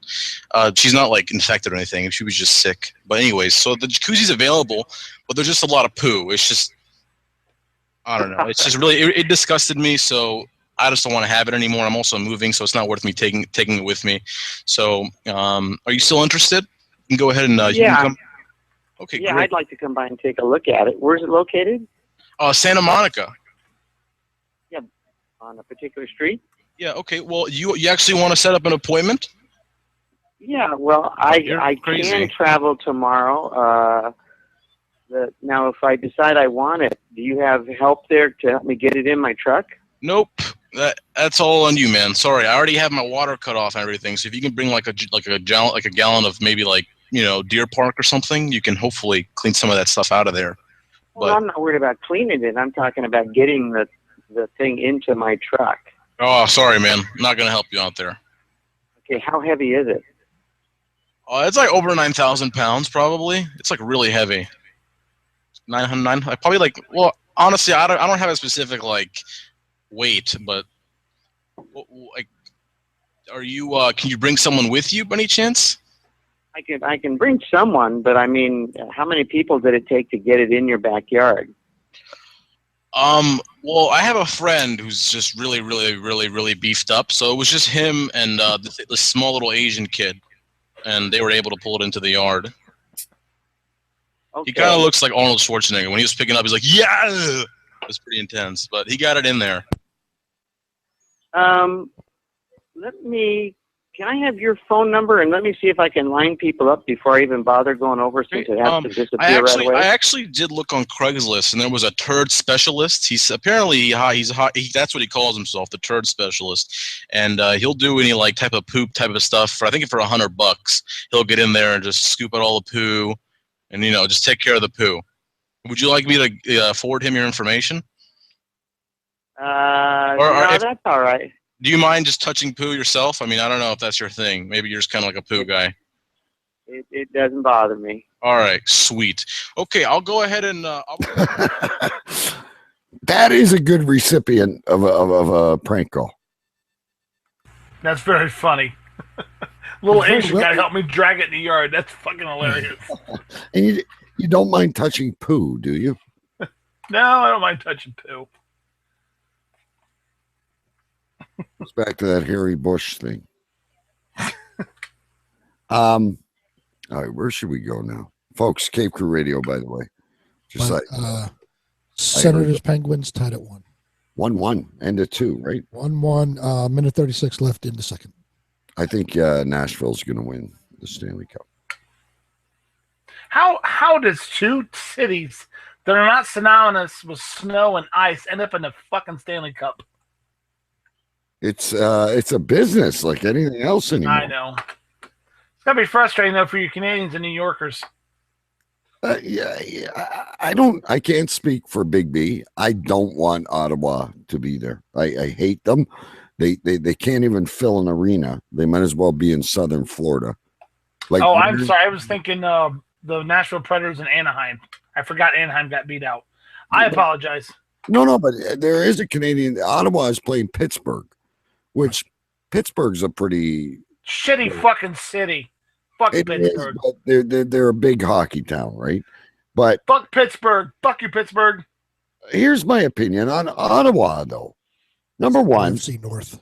she's not like infected or anything. She was just sick. But anyways, so the jacuzzi's available, but there's just a lot of poo. It's just, I don't know. It's just really it disgusted me. So I just don't want to have it anymore. I'm also moving, so it's not worth me taking it with me. So are you still interested? You can go ahead and you can come. Okay,
yeah,
great.
I'd like to come by and take a look at it. Where's it located?
Santa Monica.
Yeah, on a particular street?
Yeah, okay. Well, you actually want to set up an appointment?
Yeah, well, I can travel tomorrow. Now, if I decide I want it, do you have help there to help me get it in my truck?
Nope. That's all on you, man. Sorry, I already have my water cut off and everything. So if you can bring like a gallon of maybe Deer Park or something, you can hopefully clean some of that stuff out of there.
Well, I'm not worried about cleaning it. I'm talking about getting the thing into my truck.
Oh, sorry, man. I'm not going to help you out there.
Okay, how heavy is it?
It's like over 9,000 pounds, probably. It's like really heavy. 900, probably well, honestly, I don't have a specific weight, but are you? Can you bring someone with you by any chance?
I can bring someone, but I mean, how many people did it take to get it in your backyard?
Well, I have a friend who's just really, really, really, really beefed up. So it was just him and this small little Asian kid, and they were able to pull it into the yard. Okay. He kind of looks like Arnold Schwarzenegger. When he was picking up, he's like, "Yeah!" It was pretty intense, but he got it in there.
Can I have your phone number and let me see if I can line people up before I even bother going over since it has to disappear right away?
I actually did look on Craigslist, and there was a turd specialist. He's apparently that's what he calls himself, the turd specialist, and he'll do any type of poop type of stuff. I think for $100, he'll get in there and just scoop out all the poo, and just take care of the poo. Would you like me to forward him your information?
That's all right.
Do you mind just touching poo yourself? I mean, I don't know if that's your thing. Maybe you're just kind of like a poo guy.
It doesn't bother me.
All right, sweet. Okay, I'll go ahead and.
That is a good recipient of a prank call.
That's very funny. Little Asian guy helped me drag it in the yard. That's fucking hilarious.
And you don't mind touching poo, do you?
No, I don't mind touching poo.
Goes back to that Harry Bush thing. All right, where should we go now, folks? Cape Crew Radio, by the way. Just
But,
like
Senators Penguins tied at
1-1, end of 2, right?
1-1. Minute 36 left in the second.
I think Nashville's going to win the Stanley Cup.
How does two cities that are not synonymous with snow and ice end up in the fucking Stanley Cup?
It's a business like anything else anymore.
I know. It's gotta be frustrating though for you Canadians and New Yorkers.
I can't speak for Big B. I don't want Ottawa to be there. I hate them. They can't even fill an arena. They might as well be in southern Florida.
I'm sorry. I was thinking the Nashville Predators in Anaheim. I forgot Anaheim got beat out. I apologize.
No, but there is a Canadian. Ottawa is playing Pittsburgh, which Pittsburgh's a pretty
shitty fucking city. Fuck Pittsburgh.
They're a big hockey town, right? But
fuck Pittsburgh. Fuck you, Pittsburgh.
Here's my opinion on Ottawa, though. Number one,
NFC North.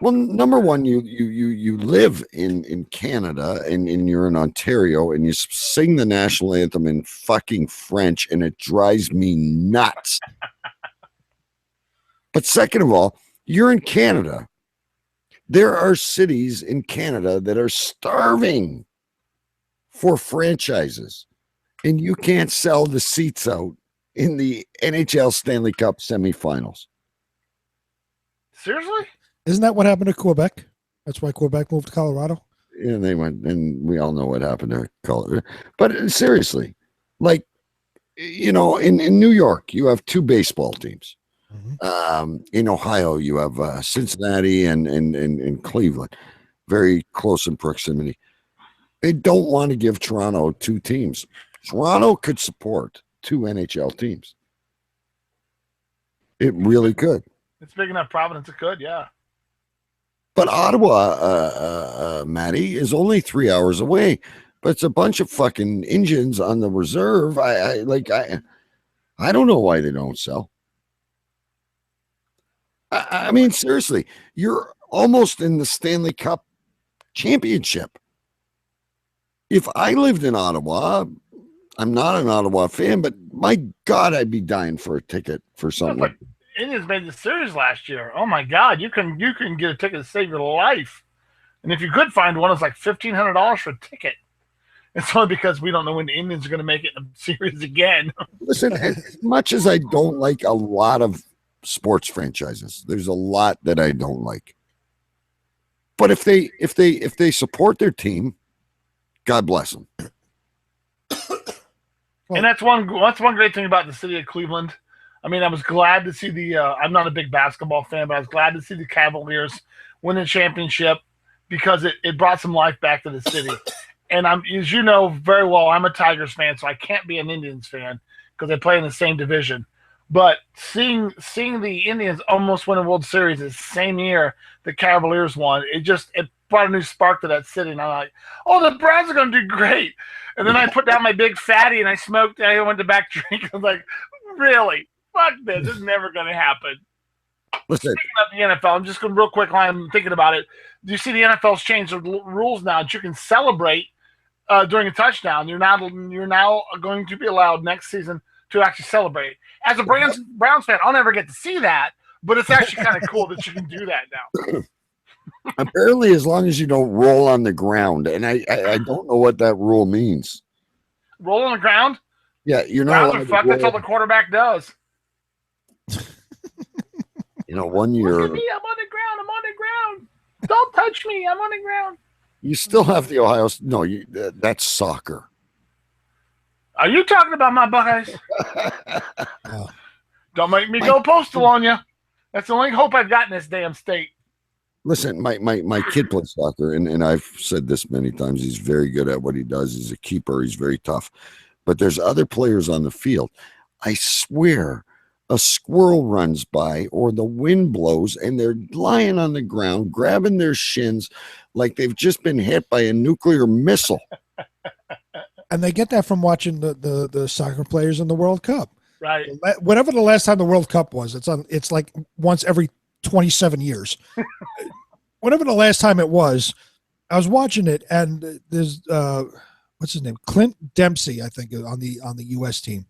Well, number one, you live in Canada and you're in Ontario and you sing the national anthem in fucking French and it drives me nuts. But second of all, you're in Canada. There are cities in Canada that are starving for franchises and you can't sell the seats out in the NHL Stanley Cup semifinals.
Seriously?
Isn't that what happened to Quebec? That's why Quebec moved to Colorado.
Yeah, they went, and we all know what happened to Colorado. But seriously, like, in New York, you have two baseball teams. Mm-hmm. In Ohio, you have Cincinnati and Cleveland, very close in proximity. They don't want to give Toronto two teams. Toronto could support two NHL teams. It really could.
It's big enough Providence. It could, yeah.
But Ottawa, Matty, is only 3 hours away. But it's a bunch of fucking engines on the reserve. I don't know why they don't sell. I mean, seriously, you're almost in the Stanley Cup championship. If I lived in Ottawa, I'm not an Ottawa fan, but my God, I'd be dying for a ticket for something.
Indians made the series last year. Oh my God, you can get a ticket to save your life, and if you could find one, it's like $1,500 for a ticket. It's only because we don't know when the Indians are going to make it in the series again.
Listen, as much as I don't like a lot of sports franchises, there's a lot that I don't like. But if they support their team, God bless them.
And that's one great thing about the city of Cleveland. I mean, I was glad to see I'm not a big basketball fan, but I was glad to see the Cavaliers win the championship because it brought some life back to the city. And as you know very well, I'm a Tigers fan, so I can't be an Indians fan because they play in the same division. But seeing the Indians almost win a World Series the same year the Cavaliers won, it brought a new spark to that city. And I'm like, oh, the Browns are going to do great. And then I put down my big fatty and I smoked and I went to back drink. I was like, really? Fuck this. This is never going to happen.
Listen.
Speaking of the NFL, I'm just going real quick while I'm thinking about it. Do you see the NFL's changed the rules now that you can celebrate during a touchdown? You're now going to be allowed next season to actually celebrate. As a Browns fan, I'll never get to see that, but it's actually kind of cool that you can do that now.
Apparently, as long as you don't roll on the ground, and I don't know what that rule means.
Roll on the ground?
Yeah, you're not.
That's all the quarterback does.
1 year.
Look at me, I'm on the ground. Don't touch me, I'm on the ground.
You still have the Ohio. No, that's soccer.
Are you talking about my Buckeyes? Don't make me go postal on you. That's the only hope I've got in this damn state.
Listen, my kid plays soccer, and I've said this many times. He's very good at what he does. He's a keeper. He's very tough. But there's other players on the field. I swear, a squirrel runs by or the wind blows, and they're lying on the ground, grabbing their shins like they've just been hit by a nuclear missile.
And they get that from watching the soccer players in the World Cup.
Right.
Whatever the last time the World Cup was, it's like once every 27 years. Whenever the last time it was, I was watching it, and there's what's his name, Clint Dempsey, I think, on the U.S. team.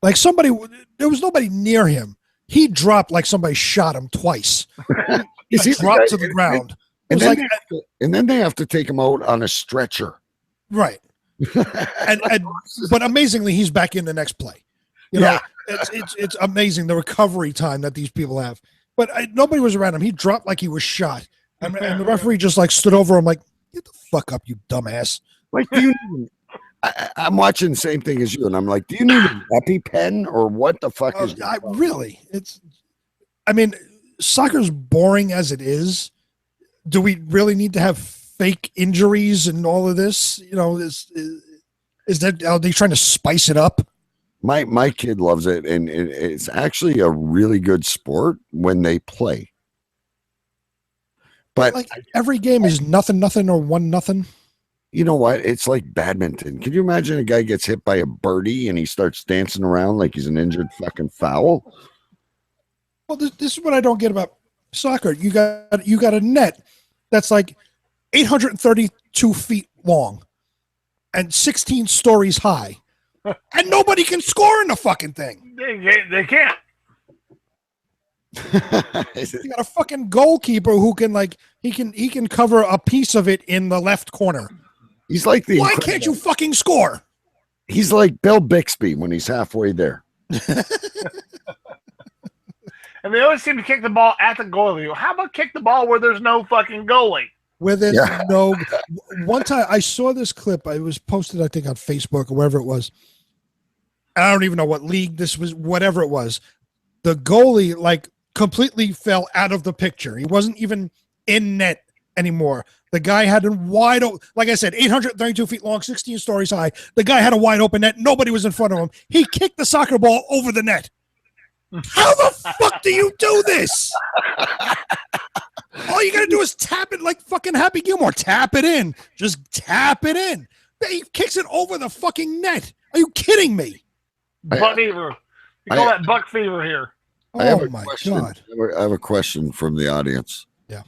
Like there was nobody near him. He dropped like somebody shot him twice. He dropped to the ground.
And then they have to take him out on a stretcher.
Right. But amazingly, he's back in the next play. You know, it's amazing the recovery time that these people have. But nobody was around him. He dropped like he was shot, and the referee just like stood over him like, "Get the fuck up, you dumbass!"
Like, I'm watching the same thing as you, and I'm like, "Do you need an EpiPen or what the fuck is?"
Really? I mean, soccer's boring as it is. Do we really need to have fake injuries and all of this? You know, are they trying to spice it up?
My kid loves it, and it's actually a really good sport when they play. But
like every game is 0-0 or 1-0.
You know what? It's like badminton. Can you imagine a guy gets hit by a birdie and he starts dancing around like he's an injured fucking foul?
Well, this is what I don't get about soccer. You got a net that's like 832 feet long and 16 stories high, and nobody can score in the fucking thing.
They can't.
You got a fucking goalkeeper who can he can cover a piece of it in the left corner.
He's like
why can't you fucking score?
He's like Bill Bixby when he's halfway there.
And they always seem to kick the ball at the goalie. How about kick the ball where there's no fucking goalie?
Where there's no. One time I saw this clip. It was posted, I think, on Facebook or wherever it was. I don't even know what league this was. Whatever it was, the goalie completely fell out of the picture. He wasn't even in net anymore. The guy had a wide open, like I said, 832 feet long, 16 stories high. The guy had a wide open net. Nobody was in front of him. He kicked the soccer ball over the net. How the fuck do you do this? All you gotta do is tap it like fucking Happy Gilmore. Tap it in. Just tap it in. He kicks it over the fucking net. Are you kidding me?
Buck fever. You call that buck fever here.
Oh my God.
I have a question from the audience.
Yeah.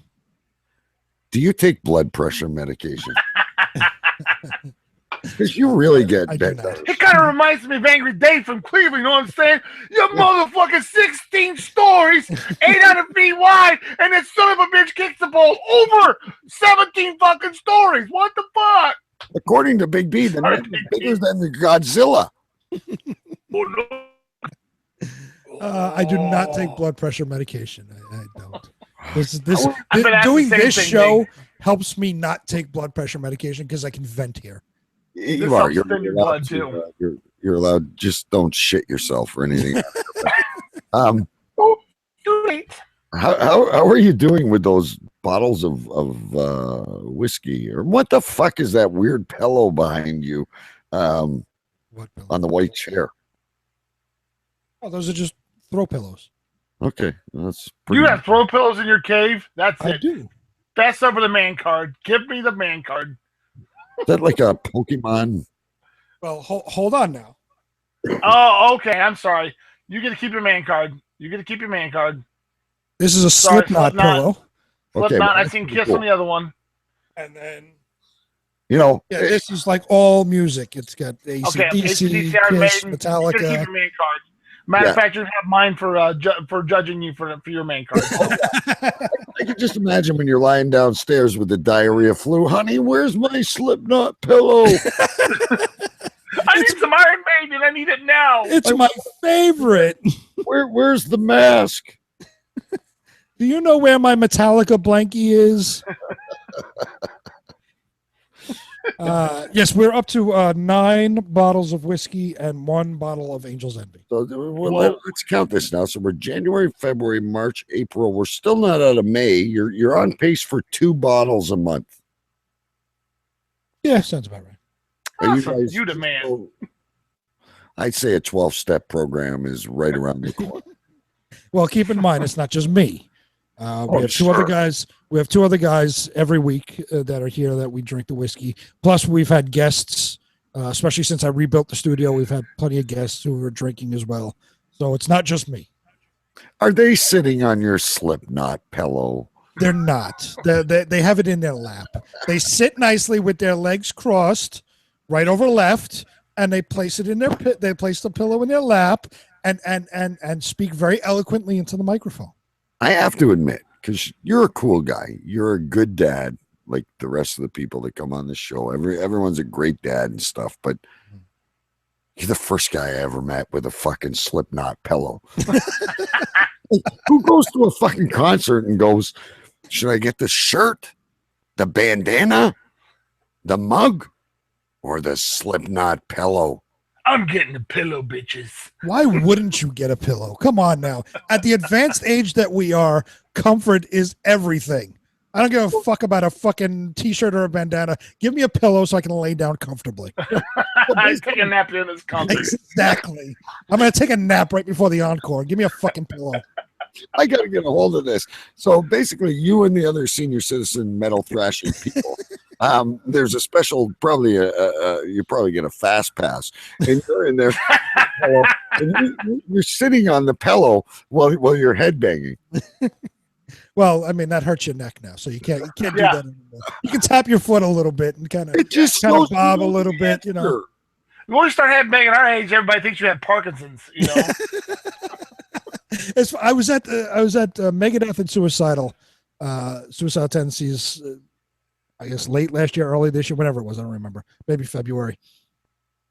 Do you take blood pressure medication? Because you really get that.
It kind of reminds me of Angry Dave from Cleveland. You know what I'm saying? You motherfucking 16 stories, 800 feet wide, and this son of a bitch kicks the ball over 17 fucking stories. What the fuck?
According to Big B, the net is bigger than the Godzilla.
I do not take blood pressure medication. I don't. Doing
the
this
same thing,
show
Dave.
helps me not take blood pressure medication because I can vent here.
You are. You're allowed to. You're allowed. Just don't shit yourself or anything. How are you doing with those bottles of whiskey? Or what the fuck is that weird pillow behind you? On the white chair.
Oh, those are just throw pillows.
Okay, that's
You have throw pillows in your cave? That's it.
I do.
Pass over the man card. Give me the man card.
Is that like a Pokemon?
Well, hold on now.
Oh, okay. I'm sorry. You get to keep your man card. You get to keep your man card.
This is a Slipknot pillow.
Slipknot. I seen Kiss on the other one.
And then,
yeah,
this is like all music. It's got AC/DC,
AC/DC, Iron
Kiss,
Maiden.
Metallica.
You get to keep your man card. Matter of fact, you have mine for judging you for your main card.
I can just imagine when you're lying downstairs with the diarrhea flu. Honey, where's my Slipknot pillow?
I need some Iron Maiden. I need it now.
It's my favorite.
Where's the mask?
Do you know where my Metallica blankie is? Yes, we're up to 9 bottles of whiskey and 1 bottle of Angel's Envy.
So let's count this now. So we're January, February, March, April. We're still not out of May. You're on pace for 2 bottles a month.
Yeah, sounds about right.
Are
Awesome. You the man.
I'd say a 12-step program is right around the corner.
Well, keep in mind, it's not just me. We have 2 other guys. We have 2 other guys every week that are here that we drink the whiskey. Plus, we've had guests, especially since I rebuilt the studio. We've had plenty of guests who are drinking as well. So it's not just me.
Are they sitting on your Slipknot pillow?
They're not. They have it in their lap. They sit nicely with their legs crossed, right over left, and they place it in their they place the pillow in their lap and speak very eloquently into the microphone.
I have to admit, because you're a cool guy, you're a good dad, like the rest of the people that come on the show. Everyone's a great dad and stuff, but you're the first guy I ever met with a fucking Slipknot pillow. Who goes to a fucking concert and goes, should I get the shirt, the bandana, the mug, or the Slipknot pillow?
I'm getting a pillow, bitches.
Why wouldn't you get a pillow? Come on now. At the advanced age that we are, comfort is everything. I don't give a fuck about a fucking t-shirt or a bandana. Give me a pillow so I can lay down comfortably.
I take a nap in this concert.
Exactly. I'm going to take a nap right before the encore. Give me a fucking pillow.
I got to get a hold of this. So basically, you and the other senior citizen metal thrashing people, there's a special, probably you probably get a fast pass, and you're in there, and you're sitting on the pillow while you're headbanging.
Well, I mean that hurts your neck now, so you can't do that anymore. You can tap your foot a little bit and kind of bob a little bit, you know.
When we start headbanging our age, everybody thinks you have Parkinson's, you know.
I was at Megadeth and Suicidal Tendencies, I guess late last year, early this year, whenever it was, I don't remember, maybe February.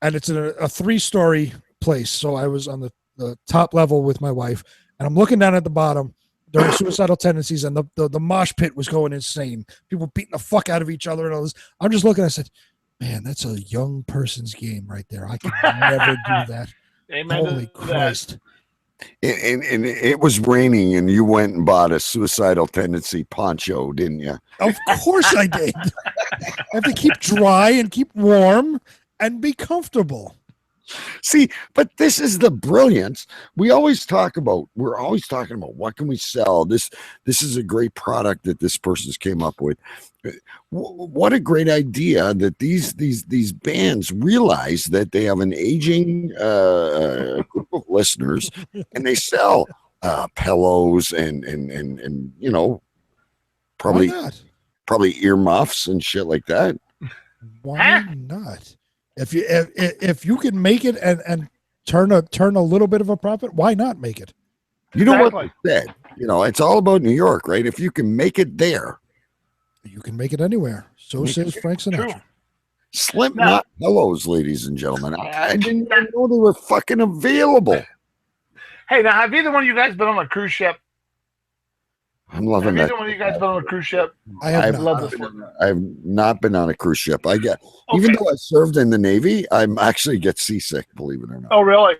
And it's a 3-story place, so I was on the top level with my wife, and I'm looking down at the bottom during Suicidal Tendencies, and the mosh pit was going insane. People beating the fuck out of each other, and all this. I'm just looking. I said, "Man, that's a young person's game right there. I could never do that."
Amen.
Holy Christ!
And it was raining, and you went and bought a Suicidal Tendency poncho, didn't you?
Of course I did. I have to keep dry and keep warm and be comfortable.
See, but this is the brilliance. We're always talking about what can we sell. This is a great product that this person's came up with. What a great idea that these bands realize that they have an aging group of listeners, and they sell pillows and you know, probably earmuffs and shit like that.
Why not? If you can make it and turn a little bit of a profit, why not make it?
You know what I said? You know, it's all about New York, right? If you can make it there,
you can make it anywhere. So says Frank Sinatra.
Slipknot pillows, ladies and gentlemen. I didn't even know they were fucking available.
Hey, now have either one of you guys been on a cruise ship?
I'm loving that.
Have either one of you guys been on a cruise ship?
I have
not been on a cruise ship. Even though I served in the Navy, I'm actually get seasick, believe it or not.
Oh, really?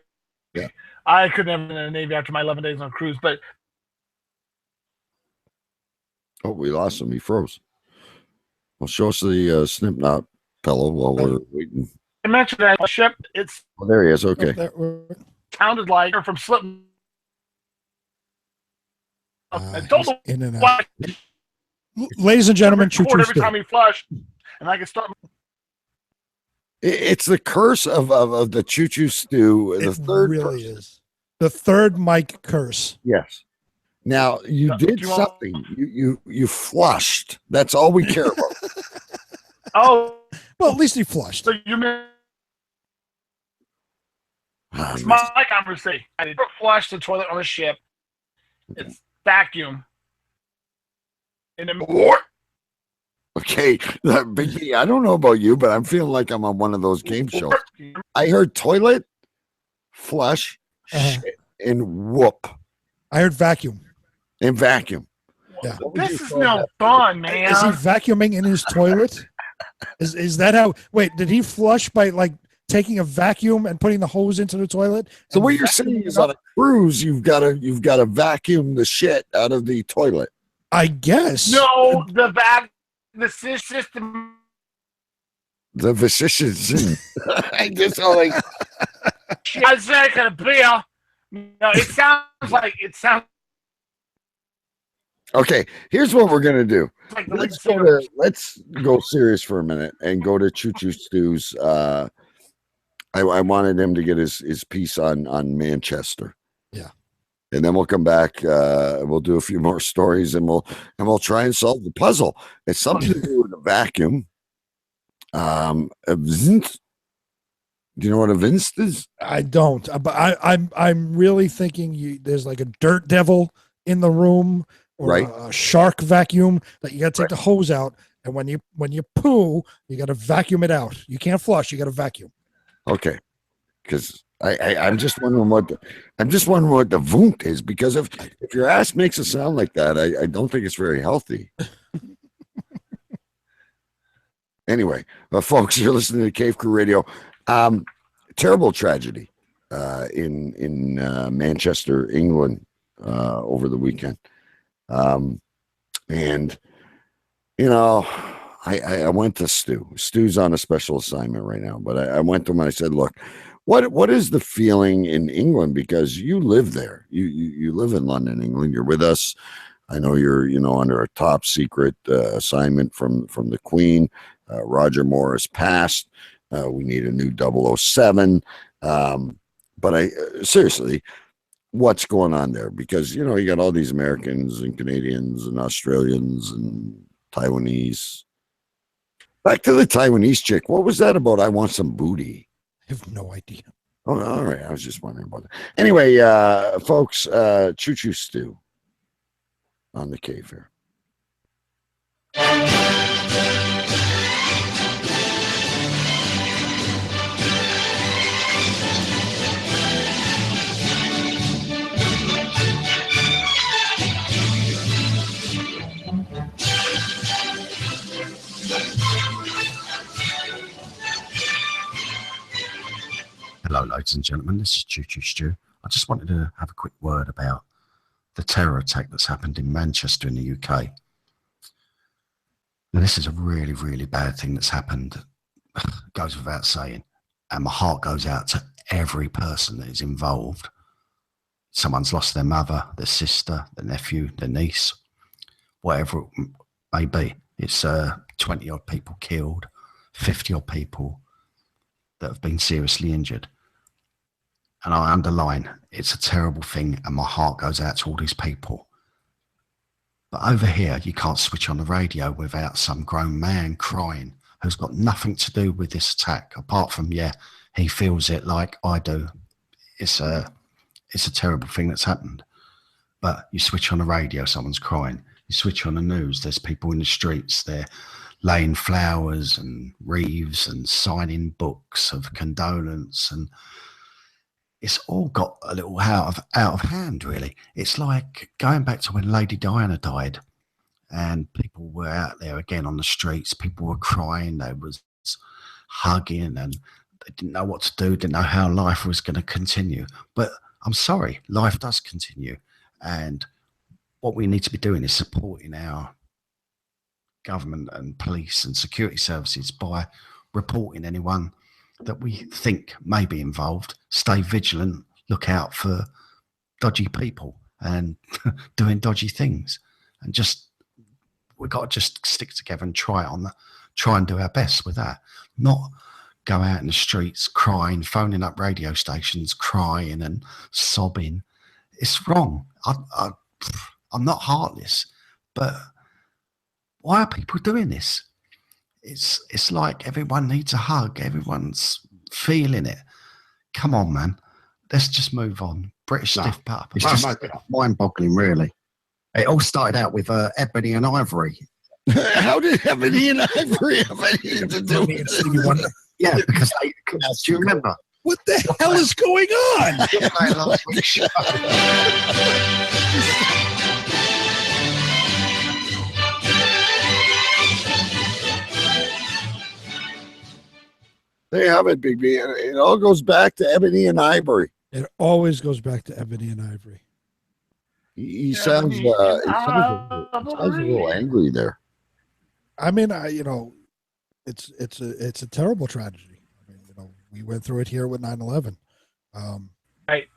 Yeah.
I couldn't have been in the Navy after my 11 days on a cruise, but
we lost him. He froze. Well, show us the Slipknot pillow while we're waiting.
I mentioned that ship. It's
there he is. Okay.
Sounded like from Slipknot.
In and out. Ladies and gentlemen,
every time he flushed, and I could start.
It's the curse of the Choo Choo Stew. The third
really is the third mic curse.
Yes. Now you did something. You flushed. That's all we care about.
Oh,
well, at least he flushed.
So you mean it's my conversation. I did flush the toilet on the ship. It's vacuum. In the
Okay, Big B, I don't know about you, but I'm feeling like I'm on one of those game shows. I heard toilet, flush, shit, and whoop.
I heard vacuum.
And vacuum.
Yeah.
This is no fun, man.
Is he vacuuming in his toilet? Is that how? Wait, did he flush by like taking a vacuum and putting the hose into the toilet?
So what you're saying is on a cruise, you've got to vacuum the shit out of the toilet.
I guess.
No, the system.
The vicissitude. I guess all like.
I said I could beer. No, it sounds.
Okay, here's what we're gonna do.
Like
let's go serious for a minute and go to Choo Choo Stew's. I wanted him to get his piece on Manchester.
Yeah.
and then we'll come back. We'll do a few more stories, and we'll try and solve the puzzle. It's something to do with a vacuum. A Vinst. Do you know what a Vinst is?
I don't, but I'm really thinking there's like a dirt devil in the room, or
Right.
a shark vacuum that you got to take the hose out, and when you poo, you got to vacuum it out. You can't flush; you got to vacuum.
Okay, because I'm just wondering what the voont is, because if your ass makes a sound like that, I don't think it's very healthy. Anyway, folks, you're listening to Cave Crew Radio. Terrible tragedy in Manchester, England, over the weekend. And you know, I went to Stu. Stu's on a special assignment right now, but I went to him and I said, look, what is the feeling in England? Because you live there. You live in London, England. You're with us. I know you're, under a top secret assignment from the Queen. Roger Moore has passed. We need a new 007. But seriously, what's going on there? Because, you got all these Americans and Canadians and Australians and Taiwanese. Back to the Taiwanese chick. What was that about? I want some booty.
I have no idea.
Oh, all right. I was just wondering about that. Anyway, folks, Choo Choo Stew on the Cave here.
Hello, ladies and gentlemen. This is Choo Choo Stew. I just wanted to have a quick word about the terror attack that's happened in Manchester in the UK. Now, this is a really, really bad thing that's happened. It goes without saying. And my heart goes out to every person that is involved. Someone's lost their mother, their sister, their nephew, their niece, whatever it may be. It's 20-odd people killed, 50-odd people that have been seriously injured. And I underline, it's a terrible thing, and my heart goes out to all these people. But over here, you can't switch on the radio without some grown man crying who's got nothing to do with this attack, apart from, he feels it like I do. It's a terrible thing that's happened. But you switch on the radio, someone's crying. You switch on the news, there's people in the streets, they're laying flowers and wreaths and signing books of condolence, and it's all got a little out of hand, really. It's like going back to when Lady Diana died, and people were out there again on the streets. People were crying, they was hugging, and they didn't know what to do, didn't know how life was going to continue. But I'm sorry, life does continue, and what we need to be doing is supporting our government and police and security services by reporting anyone that we think may be involved. Stay vigilant, look out for dodgy people and doing dodgy things, and we've got to just stick together and try and do our best with that. Not go out in the streets crying, phoning up radio stations, crying and sobbing. It's wrong. I'm not heartless, but why are people doing this? It's like everyone needs a hug. Everyone's feeling it. Come on, man. Let's just move on. British stiff pup. It's just mind-boggling, really. It all started out with Ebony and Ivory.
How did Ebony and Ivory have anything to do with it?
Yeah, because do you remember?
What the hell is going on?
There you have it, Big B. It all goes back to Ebony and Ivory.
It always goes back to Ebony and Ivory.
He sounds, it sounds a little angry there.
I mean, it's a terrible tragedy. I mean, we went through it here with 9/11.
Right.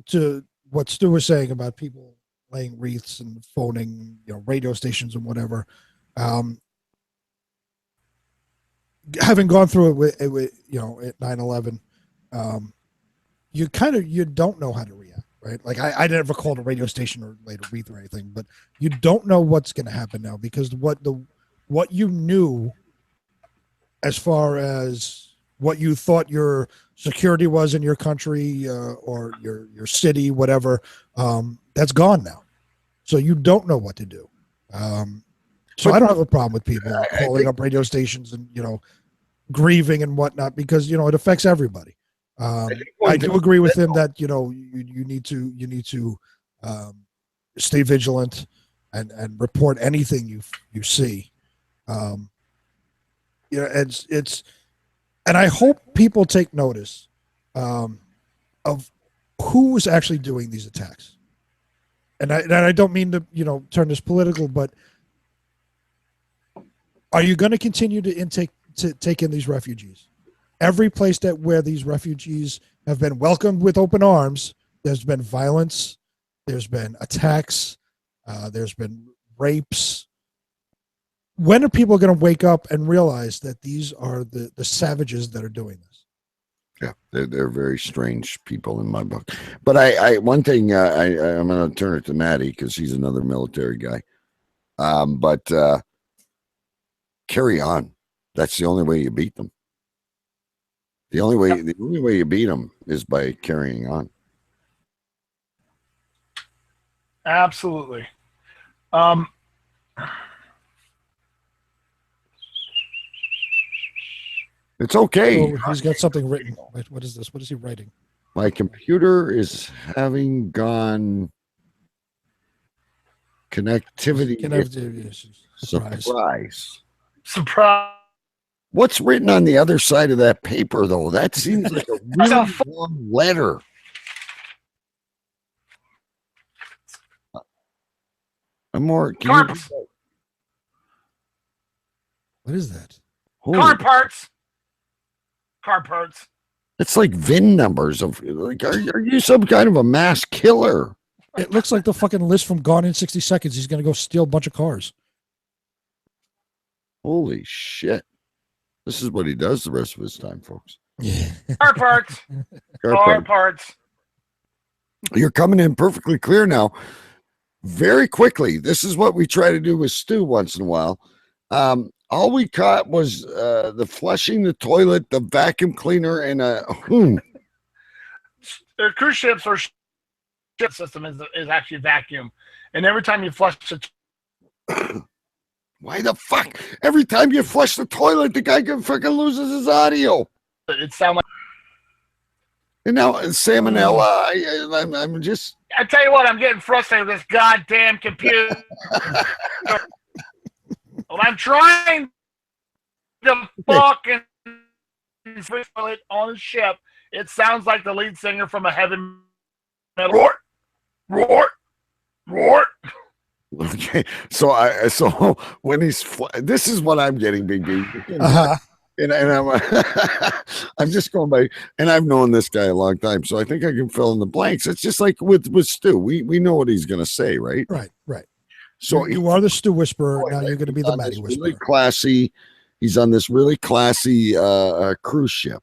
To what Stu was saying about people laying wreaths and phoning, radio stations and whatever. Having gone through it with at 9/11, you don't know how to react. right? Like I never called a radio station or later Wreath or anything, but you don't know what's going to happen now because what you knew as far as what you thought your security was in your country or your city, whatever, that's gone now. So you don't know what to do. So I don't have a problem with people calling up radio stations and, grieving and whatnot because, it affects everybody. I do agree with him that, you need to stay vigilant and report anything you see. And I hope people take notice of who is actually doing these attacks. And I don't mean to, turn this political, but are you going to continue to take in these refugees? Every place where these refugees have been welcomed with open arms, there's been violence, there's been attacks, there's been rapes. When are people going to wake up and realize that these are the savages that are doing this?
Yeah, they're very strange people in my book. But I one thing I'm going to turn it to Maddie because he's another military guy. But carry on. That's the only way you beat them. The only way you beat them is by carrying on.
Absolutely.
It's okay.
Oh, he's got something written. Wait, what is this? What is he writing?
My computer is having gone connectivity.
Surprise.
What's written on the other side of that paper, though? That seems like a really long letter. I'm more.
What
is that?
Car parts. Car parts.
It's like VIN numbers of like. Are you some kind of a mass killer?
It looks like the fucking list from Gone in 60 Seconds. He's going to go steal a bunch of cars.
Holy shit. This is what he does the rest of his time, folks.
Yeah.
Car parts. Car parts.
You're coming in perfectly clear now. Very quickly. This is what we try to do with Stu once in a while. All we caught was the flushing the toilet, the vacuum cleaner, and a
Their cruise ships or ship system is actually vacuum. And every time you flush it.
Why the fuck? Every time you flush the toilet, the guy freaking loses his audio.
It sounds like.
And now salmonella. I'm just.
I tell you what, I'm getting frustrated with this goddamn computer. Well, I'm trying to fucking switch it on a ship. It sounds like the lead singer from a heavy metal. Roar.
Okay, so when he's this is what I'm getting, Big B, and I'm just going by, and I've known this guy a long time, so I think I can fill in the blanks. It's just like with Stu, we know what he's going to say, right?
Right.
So
you are the Stu Whisperer. Now you're going to be the Matty Whisperer.
Really classy. He's on this really classy cruise ship.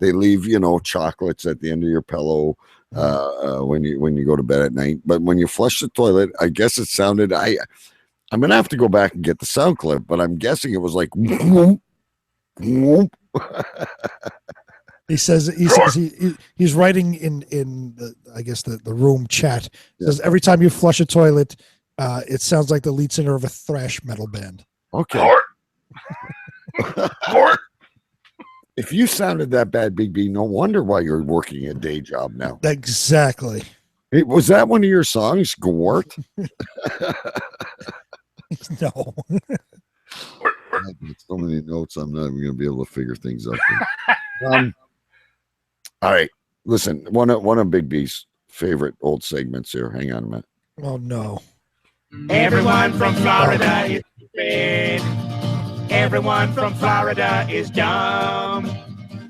They leave, chocolates at the end of your pillow. When you go to bed at night, but when you flush the toilet, I guess it sounded. I'm gonna have to go back and get the sound clip, but I'm guessing it was like. Whoop, whoop.
He says he's writing in the I guess the room chat. Says every time you flush a toilet, it sounds like the lead singer of a thrash metal band.
Okay. If you sounded that bad, Big B, no wonder why you're working a day job now.
Exactly.
Was that one of your songs, Gwarrt?
No.
So many notes, I'm not even going to be able to figure things out. All right. Listen, one of Big B's favorite old segments here. Hang on a minute.
Oh, no.
Everyone from Florida is stupid. Everyone from Florida is dumb.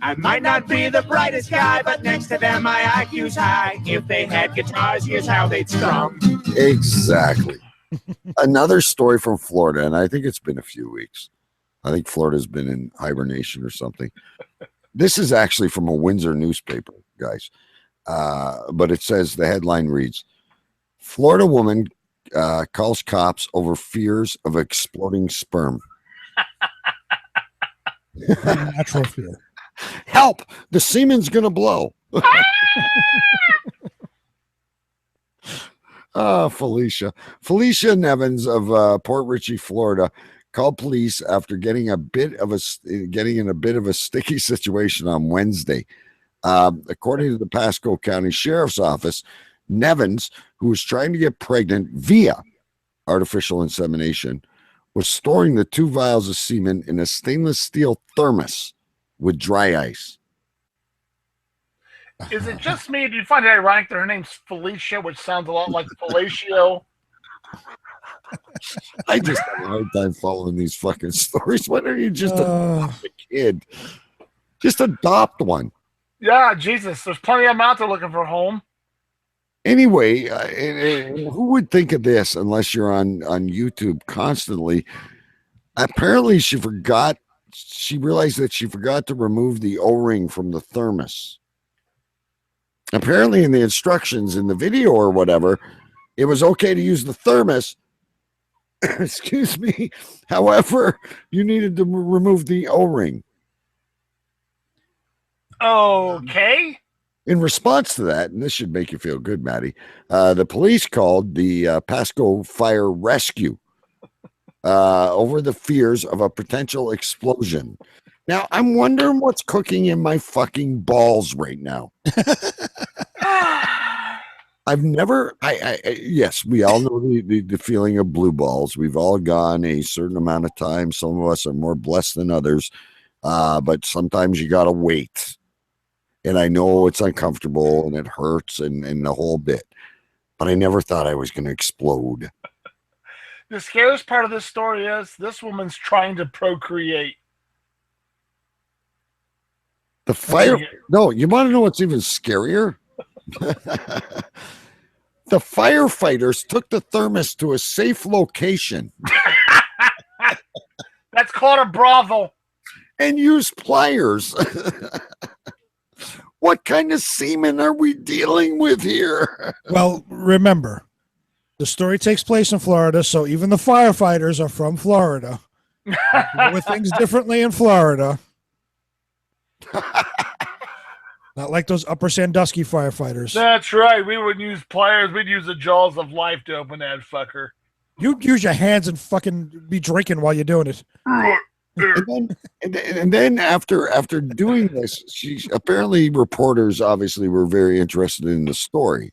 I might not be the brightest guy, but next to them my IQ's high. If they had guitars, here's how they'd strum.
Exactly. Another story from Florida, and I think it's been a few weeks. I think Florida's been in hibernation or something. This is actually from a Windsor newspaper, guys. But it says the headline reads, Florida woman calls cops over fears of exploding sperm.
Natural fear.
Help! The semen's gonna blow. Felicia Nevins of Port Richey, Florida, called police after getting in a bit of a sticky situation on Wednesday. According to the Pasco County Sheriff's Office, Nevins, who was trying to get pregnant via artificial insemination, was storing the 2 vials of semen in a stainless steel thermos with dry ice.
Is it just me? Do you find it ironic that her name's Felicia, which sounds a lot like fellatio?
I just have a hard time following these fucking stories. Why don't you just adopt a kid? Just adopt one.
Yeah, Jesus. There's plenty of them out there looking for a home.
Anyway, who would think of this unless you're on YouTube constantly? Apparently, she realized that she forgot to remove the O-ring from the thermos. Apparently, in the instructions in the video or whatever, it was okay to use the thermos. Excuse me. However, you needed to remove the O-ring.
Okay.
In response to that, and this should make you feel good, Maddie, the police called the Pasco Fire Rescue over the fears of a potential explosion. Now, I'm wondering what's cooking in my fucking balls right now. Yes, we all know the feeling of blue balls. We've all gone a certain amount of time. Some of us are more blessed than others, but sometimes you got to wait. And I know it's uncomfortable and it hurts and the whole bit, but I never thought I was going to explode.
The scariest part of this story is this woman's trying to procreate.
The fire. No, you want to know what's even scarier? The firefighters took the thermos to a safe location.
That's called a brothel.
And used pliers. What kind of semen are we dealing with here?
Well, remember, the story takes place in Florida, so even the firefighters are from Florida. With things differently in Florida. Not like those Upper Sandusky firefighters.
That's right. We wouldn't use pliers. We'd use the jaws of life to open that fucker.
You'd use your hands and fucking be drinking while you're doing it.
And then after doing this, she apparently reporters obviously were very interested in the story.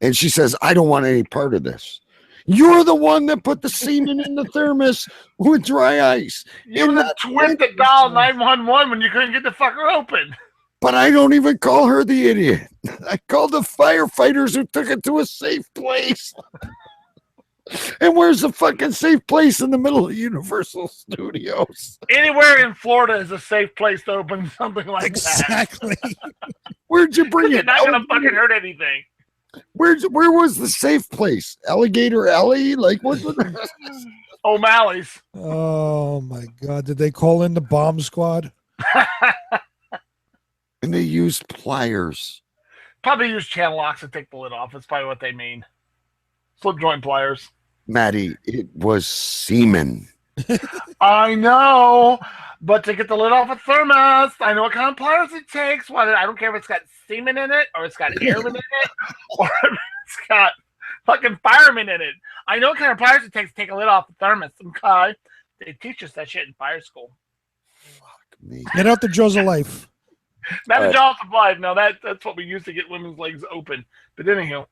And she says, I don't want any part of this. You're the one that put the semen in the thermos with dry ice.
You're the twin that dialed 911 when you couldn't get the fucker open.
But I don't even call her the idiot. I called the firefighters who took it to a safe place. And where's the fucking safe place in the middle of Universal Studios?
Anywhere in Florida is a safe place to open something like
exactly.
that.
Where'd you bring
You're
it?
not gonna fucking hurt anything.
Where was the safe place? Alligator Alley? Like what?
O'Malley's.
Oh my God! Did they call in the bomb squad?
And they used pliers.
Probably use channel locks to take the lid off. That's probably what they mean. Slip joint pliers.
Maddie, it was semen.
I know, but to get the lid off a thermos, I know what kind of pliers it takes. I don't care if it's got semen in it, or it's got airmen in it, or if it's got fucking firemen in it. I know what kind of pliers it takes to take a lid off a thermos. Okay, they teach us that shit in fire school.
Fuck me.
Get out the jaws of life.
Not the jaws of life. No, that's what we use to get women's legs open. But anyhow.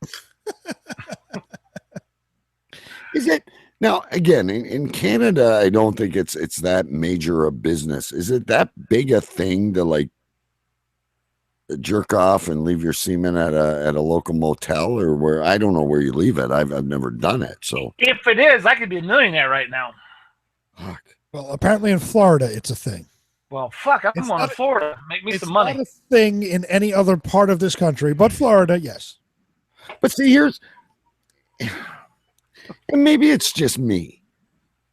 Is it now again in Canada? I don't think it's that major a business. Is it that big a thing to like jerk off and leave your semen at a local motel or where? I don't know where you leave it. I've never done it. So
if it is, I could be a millionaire right now.
Fuck.
Well, apparently in Florida, it's a thing.
Well, fuck, I'm going to Florida. Make me some money.
It's not a thing in any other part of this country, but Florida, yes.
But see, and maybe it's just me,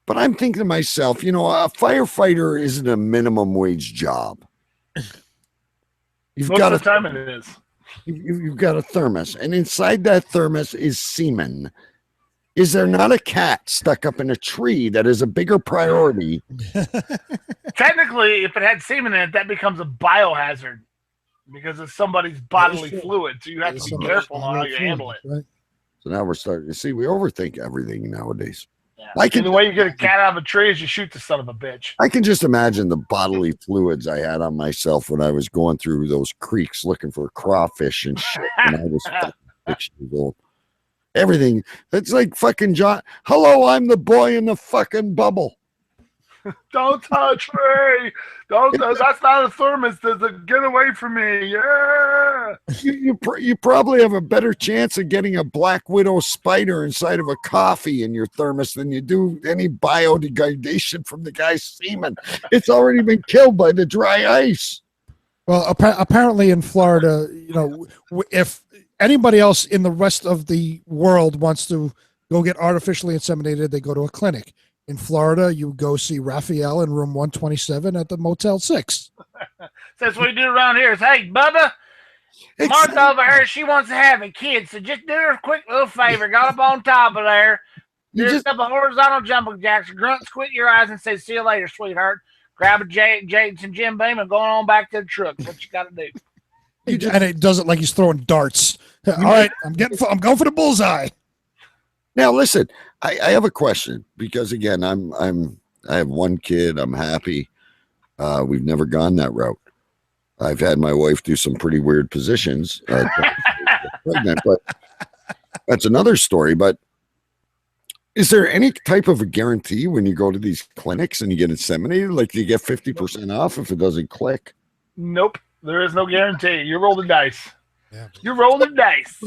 but I'm thinking to myself, a firefighter isn't a minimum wage job. You've
Most
got
of the time it is.
You've got a thermos, and inside that thermos is semen. Is there not a cat stuck up in a tree that is a bigger priority?
Technically, if it had semen in it, that becomes a biohazard because it's somebody's bodily fluid. So you have to be careful on how you handle it.
Right.
So now we're starting to see we overthink everything nowadays.
Yeah. The way you get a cat out of a tree is you shoot the son of a bitch.
I can just imagine the bodily fluids I had on myself when I was going through those creeks looking for crawfish and shit when I was 6 years old. Everything. It's like fucking John. Hello, I'm the boy in the fucking bubble.
Don't touch me. That's not a thermos. Get away from me. Yeah.
You probably have a better chance of getting a black widow spider inside of a coffee in your thermos than you do any biodegradation from the guy's semen. It's already been killed by the dry ice.
Well, apparently in Florida, if anybody else in the rest of the world wants to go get artificially inseminated, they go to a clinic. In Florida, you go see Raphael in room 127 at the Motel 6.
That's what we do around here. Is, hey, Bubba, Martha over here, she wants to have a kid, so just do her a quick little favor. Got up on top of there. Do a couple horizontal jumping jacks, grunt, squint your eyes, and say, see you later, sweetheart. Grab a Jade and Jim Beam and going on back to the truck. That's what you got to do.
And it does it like he's throwing darts. All right, I'm going for the bullseye.
Now, listen, I have a question because again, I have one kid. I'm happy. We've never gone that route. I've had my wife do some pretty weird positions, pregnant, but that's another story. But is there any type of a guarantee when you go to these clinics and you get inseminated? Like, do you get 50% off if it doesn't click?
Nope, there is no guarantee. You roll the dice. Yeah. You roll the dice.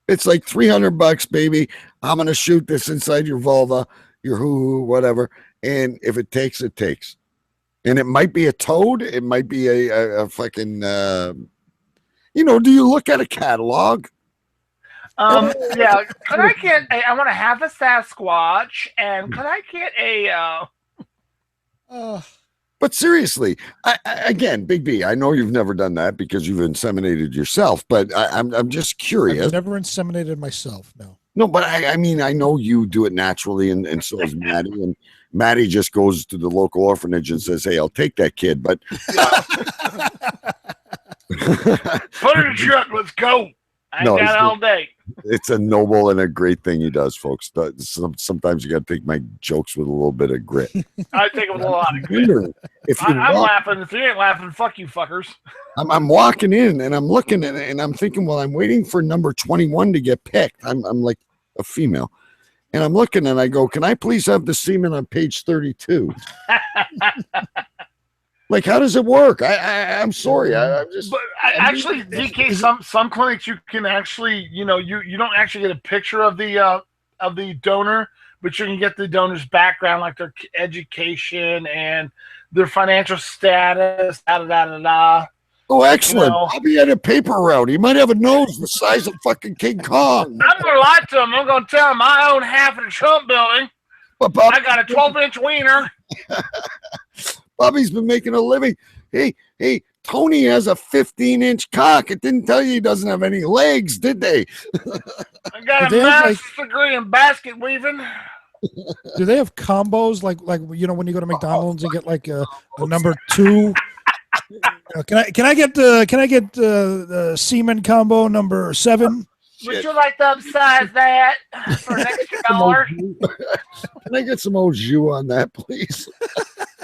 It's like $300, baby. I'm going to shoot this inside your vulva, your hoo-hoo, whatever. And if it takes, it takes. And it might be a toad. It might be a fucking, do you look at a catalog?
Yeah. Could I get I want to have a Sasquatch, and could I get
But seriously, again, Big B, I know you've never done that because you've inseminated yourself, but I'm just curious.
I've never inseminated myself, no.
No, but I mean, I know you do it naturally, and so is Maddie. And Maddie just goes to the local orphanage and says, hey, I'll take that kid. But
put it in the truck, let's go. I got it all day.
It's a noble and a great thing he does, folks. Sometimes you got to take my jokes with a little bit of grit.
I take it with a lot of grit. I'm laughing. If you ain't laughing, fuck you fuckers.
I'm walking in and I'm looking at it and I'm thinking, well, I'm waiting for number 21 to get picked. I'm like a female. And I'm looking and I go, can I please have the semen on page 32? Like, how does it work? I'm sorry. I'm just.
But actually, DK, some clinics you can actually, you don't actually get a picture of the donor, but you can get the donor's background, like their education and their financial status.
Oh, excellent! I'll be at a paper route. He might have a nose the size of fucking King Kong.
I'm gonna lie to him. I'm gonna tell him I own half of the Trump building.
But Bob,
I got a 12-inch wiener.
Bobby's been making a living. Hey, Tony has a 15-inch cock. It didn't tell you he doesn't have any legs, did they?
I got a master's degree in basket weaving.
Do they have combos like when you go to McDonald's and get like a number 2? Can I get the semen combo number 7?
Would you like to upsize that for an extra $1?
Can I get some au jus on that, please?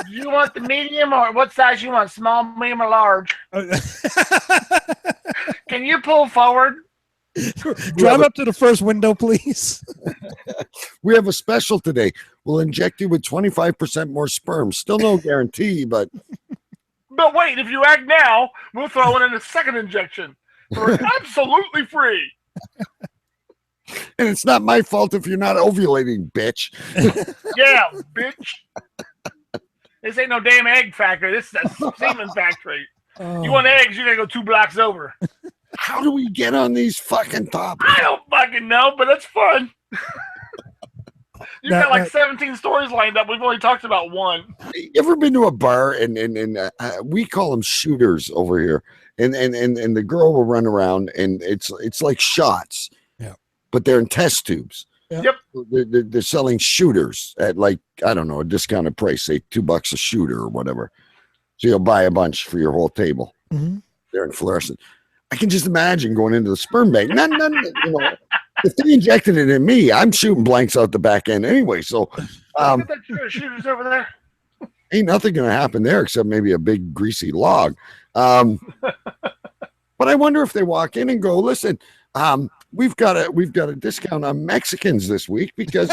You want the medium, or what size you want? Small, medium, or large? Can you pull forward?
Drive up to the first window, please.
We have a special today. We'll inject you with 25% more sperm. Still no guarantee, but.
But wait, if you act now, we'll throw in a second injection for absolutely free.
And it's not my fault if you're not ovulating, bitch.
Yeah, bitch. This ain't no damn egg factory. This is a semen factory. You want eggs, you gotta go 2 blocks over.
How do we get on these fucking topics?
I don't fucking know, but it's fun. You've got like 17 stories lined up. We've only talked about one.
You ever been to a bar and we call them shooters over here, and the girl will run around, and it's like shots.
Yeah.
But they're in test tubes.
Yeah.
Yep.
They're selling shooters at like, I don't know, a discounted price, say $2 a shooter or whatever. So you'll buy a bunch for your whole table.
Mm-hmm.
They're in fluorescent. I can just imagine going into the sperm bank. None, you know, if they injected it in me, I'm shooting blanks out the back end anyway. So
Look at that shooters over there.
ain't nothing going to happen there except maybe a big greasy log. But I wonder if they walk in and go, listen, we've got a discount on Mexicans this week because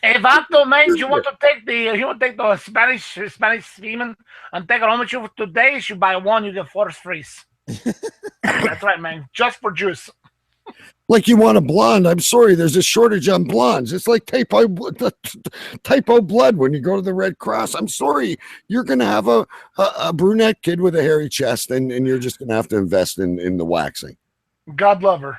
Hey, Vato, man, you want to take the Spanish semen and take it home with you today? You buy one, you get 4 free. That's right, man. Just for juice.
like you want a blonde. I'm sorry, there's a shortage on blondes. It's like typo blood when you go to the Red Cross. I'm sorry, you're going to have a brunette kid with a hairy chest, and you're just going to have to invest in the waxing.
God love her.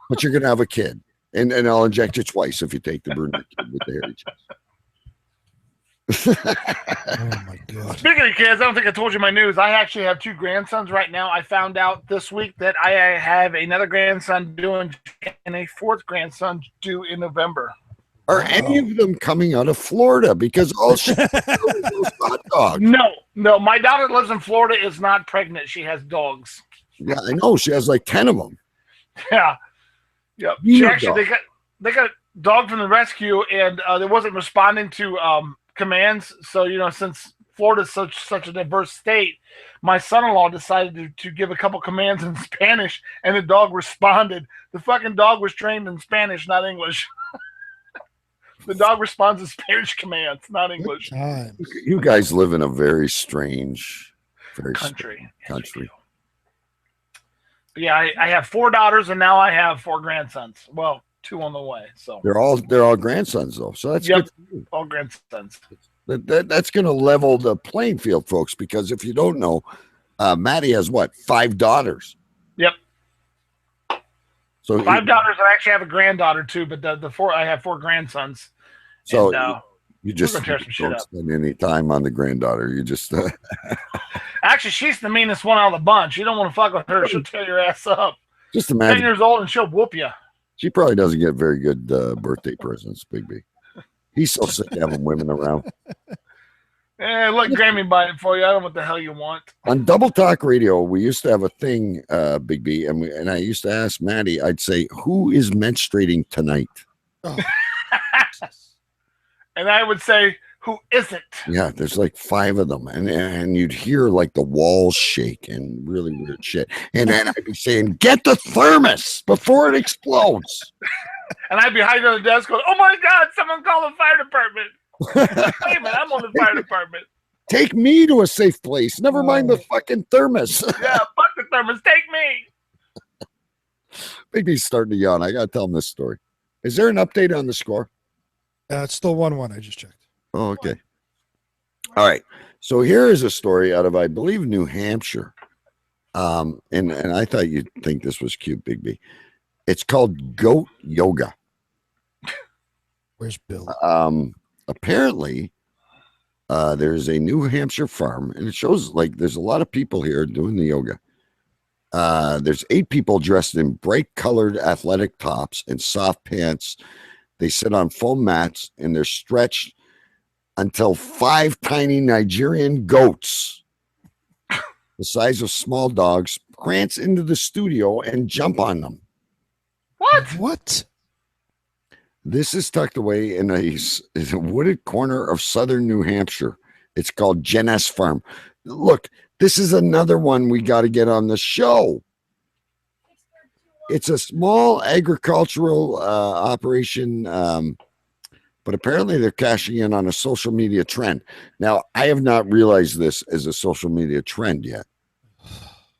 But you're going to have a kid. And I'll inject you twice if you take the brunette kid with the hairy chest.
Oh my God.
Speaking of kids, I don't think I told you my news. I actually have 2 grandsons right now. I found out this week that I have another grandson due and a 4th grandson due in November.
Are any of them coming out of Florida? Because all she those hot dogs.
No. My daughter lives in Florida, is not pregnant. She has dogs.
Yeah, I know. She has like 10 of them.
Yeah. Yep. They got a dog from the rescue, and they wasn't responding to commands. So, you know, since Florida's such a diverse state, my son-in-law decided to give a couple commands in Spanish, and the dog responded. The fucking dog was trained in Spanish, not English. The dog responds to Spanish commands, not English.
You guys live in a very strange
country. Yeah, I have 4 daughters, and now I have 4 grandsons. Well, 2 on the way. So
they're all grandsons, though. So that's good.
All grandsons.
That's going to level the playing field, folks. Because if you don't know, Maddie has 5 daughters.
Yep.
So
5 daughters. I actually have a granddaughter too, but the 4 I have 4 grandsons.
So
and,
you just don't spend any time on the granddaughter. You just
actually, she's the meanest one out of the bunch. You don't want to fuck with her; she'll tear your ass up.
Just imagine
10 years old and she'll whoop you.
She probably doesn't get very good birthday presents, Big B. He's so sick of having women around.
Let Grammy buy it for you. I don't know what the hell you want.
On Double Talk Radio, we used to have a thing, Big B, and I used to ask Maddie. I'd say, "Who is menstruating tonight?"
Oh.
And I would say, "Who isn't?"
Yeah, there's like 5 of them, and you'd hear like the walls shake and really weird shit. And then I'd be saying, "Get the thermos before it explodes."
And I'd be hiding on the desk going, "Oh my God, someone call the fire department." Wait a minute, I'm on the fire department.
Take me to a safe place. Never mind the fucking thermos.
Yeah, fuck the thermos. Take me.
Big B's starting to yawn. I got to tell him this story. Is there an update on the score?
It's still 1-1. I just checked.
Oh, okay. All right. So here is a story out of, I believe, New Hampshire. And I thought you'd think this was cute, Big B. It's called goat yoga.
Where's Bill?
Apparently, there's a New Hampshire farm, and it shows like there's a lot of people here doing the yoga. There's 8 people dressed in bright colored athletic tops and soft pants. They sit on foam mats, and they're stretched until 5 tiny Nigerian goats, the size of small dogs, prance into the studio and jump on them.
What?
This is tucked away in a wooded corner of southern New Hampshire. It's called Jeness Farm. Look, this is another one we got to get on the show. It's a small agricultural operation, but apparently they're cashing in on a social media trend. Now, I have not realized this as a social media trend yet.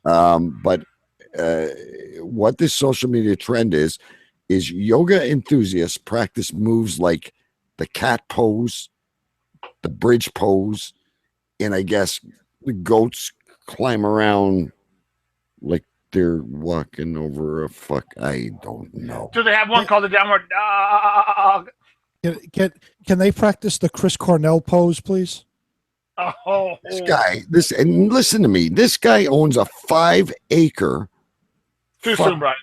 But what this social media trend is yoga enthusiasts practice moves like the cat pose, the bridge pose, and I guess the goats climb around like they're walking over a I don't know.
Do they have one called the downward dog?
Can they practice the Chris Cornell pose, please?
Oh,
and listen to me. This guy owns a 5-acre
too soon, Brian.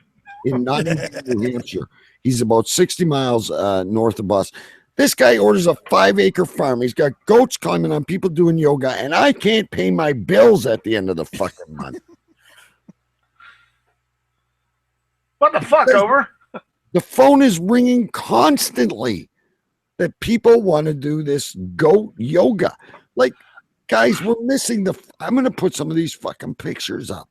in Nottingham, New Hampshire. He's about 60 miles north of Boston. This guy orders a 5-acre farm. He's got goats climbing on people doing yoga, and I can't pay my bills at the end of the fucking month.
What the fuck, Over?
The phone is ringing constantly that people want to do this goat yoga. Like, guys, we're missing I'm going to put some of these fucking pictures up.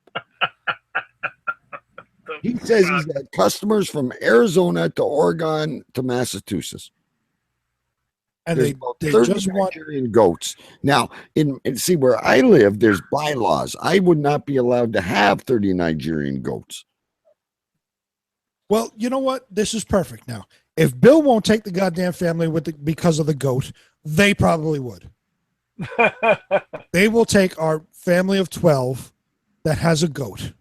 He says he's got customers from Arizona to Oregon to Massachusetts.
And
there's
they just want
Nigerian goats. Now, see where I live, there's bylaws. I would not be allowed to have 30 Nigerian goats.
Well, you know what? This is perfect now. If Bill won't take the goddamn family because of the goat, they probably would. They will take our family of 12 that has a goat.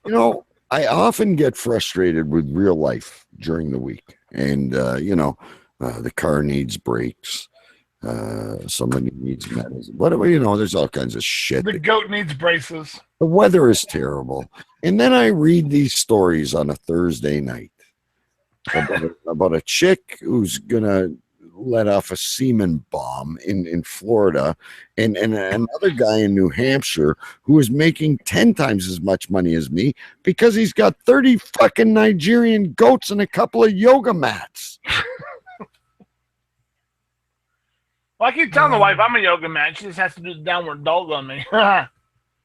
You know, I often get frustrated with real life during the week. And, the car needs brakes. Somebody needs medicine. Whatever, there's all kinds of shit.
The goat needs braces.
The weather is terrible. And then I read these stories on a Thursday night about a chick who's going to let off a semen bomb in Florida and another guy in New Hampshire who is making 10 times as much money as me because he's got 30 fucking Nigerian goats and a couple of yoga mats.
Well, I keep telling the wife I'm a yoga mat. She just has to do the downward dog on me.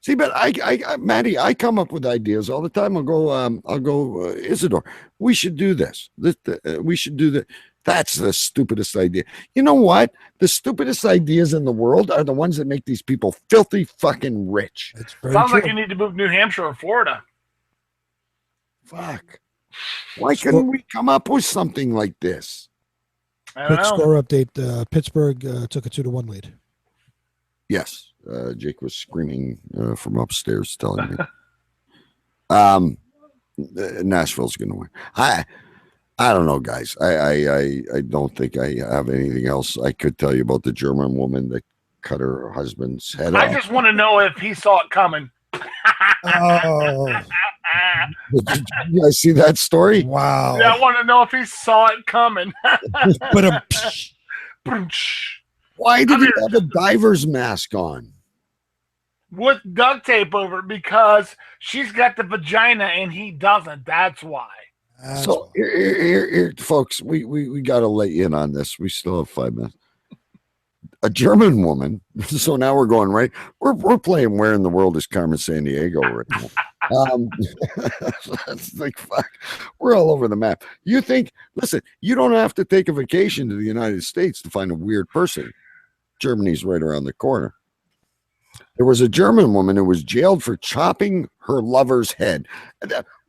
See, but I Maddie, I come up with ideas all the time. I'll go, Isidore, we should do this. We should do that. That's the stupidest idea. You know what? The stupidest ideas in the world are the ones that make these people filthy fucking rich.
Sounds like you need to move to New Hampshire or Florida.
Fuck. Why couldn't we come up with something like this?
Quick score update. Pittsburgh took a 2-1 lead.
Yes. Jake was screaming from upstairs telling me. Nashville's going to win. I don't know, guys. I don't think I have anything else I could tell you about the German woman that cut her husband's head off.
I just want to know if he saw it coming.
Oh. Did you guys see that story?
Wow.
Yeah, I want to know if he saw it coming.
But why did he have a diver's mask on?
With duct tape over it because she's got the vagina and he doesn't. That's why.
So here, folks, we got to let you in on this. We still have 5 minutes. A German woman. So now we're going right. We're playing Where in the World is Carmen Sandiego right now. That's like fuck. We're all over the map. You think? Listen, you don't have to take a vacation to the United States to find a weird person. Germany's right around the corner. There was a German woman who was jailed for chopping her lover's head.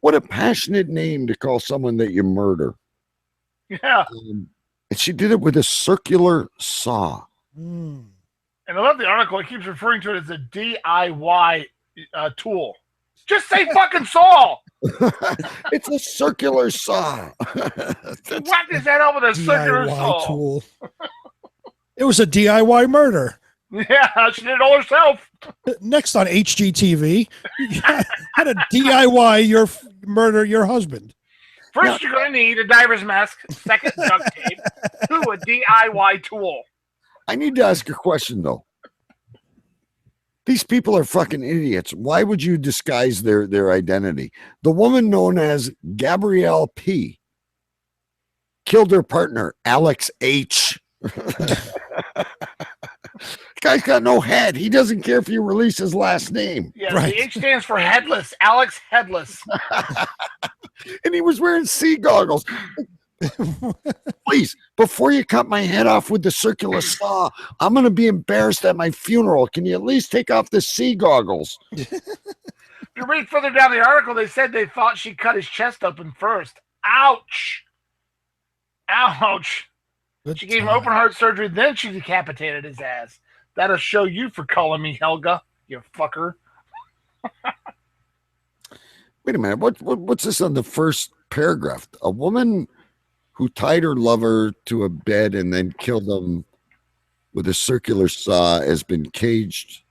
What a passionate name to call someone that you murder.
Yeah.
And she did it with a circular saw.
And I love the article. It keeps referring to it as a DIY tool. Just say fucking saw.
It's a circular saw.
Whack his head up with a circular saw.
Tool. It was a DIY murder.
Yeah, she did it all herself.
Next on HGTV, how to DIY your murder your husband.
First, you're going to need a diver's mask. Second, duct tape. 2, a DIY tool.
I need to ask a question, though. These people are fucking idiots. Why would you disguise their identity? The woman known as Gabrielle P. killed her partner, Alex H. Guy's got no head. He doesn't care if you release his last name.
Yeah, right. The H stands for headless. Alex Headless.
And he was wearing sea goggles. Please, before you cut my head off with the circular saw, I'm going to be embarrassed at my funeral. Can you at least take off the sea goggles?
If you read further down the article, they said they thought she cut his chest open first. Ouch. Ouch. She gave him open heart surgery, then she decapitated his ass. That'll show you for calling me Helga, you fucker.
Wait a minute. What's this on the first paragraph? A woman who tied her lover to a bed and then killed him with a circular saw has been caged.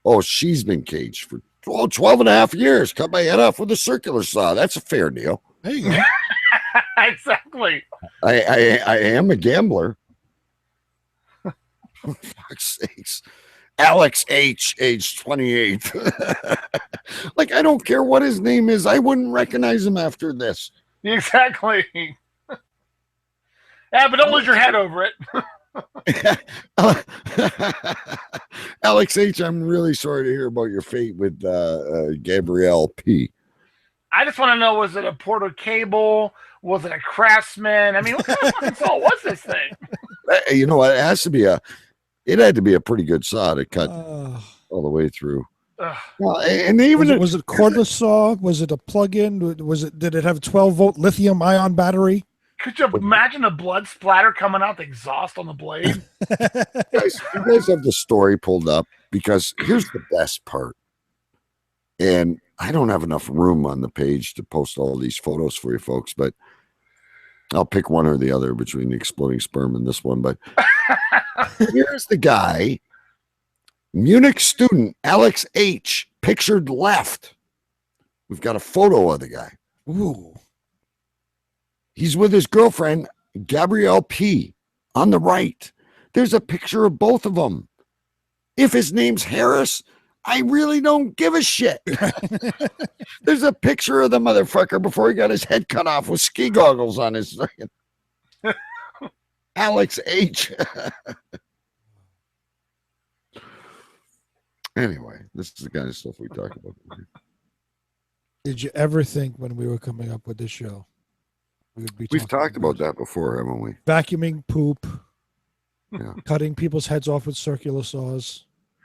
Oh, she's been caged for 12 and a half years. Cut my head off with a circular saw. That's a fair deal.
There you go.
Exactly.
I am a gambler. For fuck's sakes. Alex H, age 28. Like, I don't care what his name is. I wouldn't recognize him after this.
Exactly. Yeah, but don't lose your head over it.
Alex H, I'm really sorry to hear about your fate with Gabrielle P.
I just want to know, was it a Porter Cable? Was it a Craftsman? I mean, what kind of fucking saw was this thing?
You know what? It had to be a pretty good saw to cut all the way through. Well, and even
was it cordless saw? Was it a plug-in? Did it have a 12-volt lithium-ion battery?
Could you imagine the blood splatter coming out the exhaust on the blade?
You guys have the story pulled up, because here's the best part. And I don't have enough room on the page to post all these photos for you folks, but I'll pick one or the other between the exploding sperm and this one. But here's the guy, Munich student Alex H, pictured left. We've got a photo of the guy.
Ooh.
He's with his girlfriend, Gabrielle P, on the right. There's a picture of both of them. If his name's Harris, I really don't give a shit. There's a picture of the motherfucker before he got his head cut off with ski goggles on his Alex H. Anyway, this is the kind of stuff we talk about.
Did you ever think when we were coming up with this show,
we've talked about that before, haven't we?
Vacuuming poop,
yeah.
Cutting people's heads off with circular saws,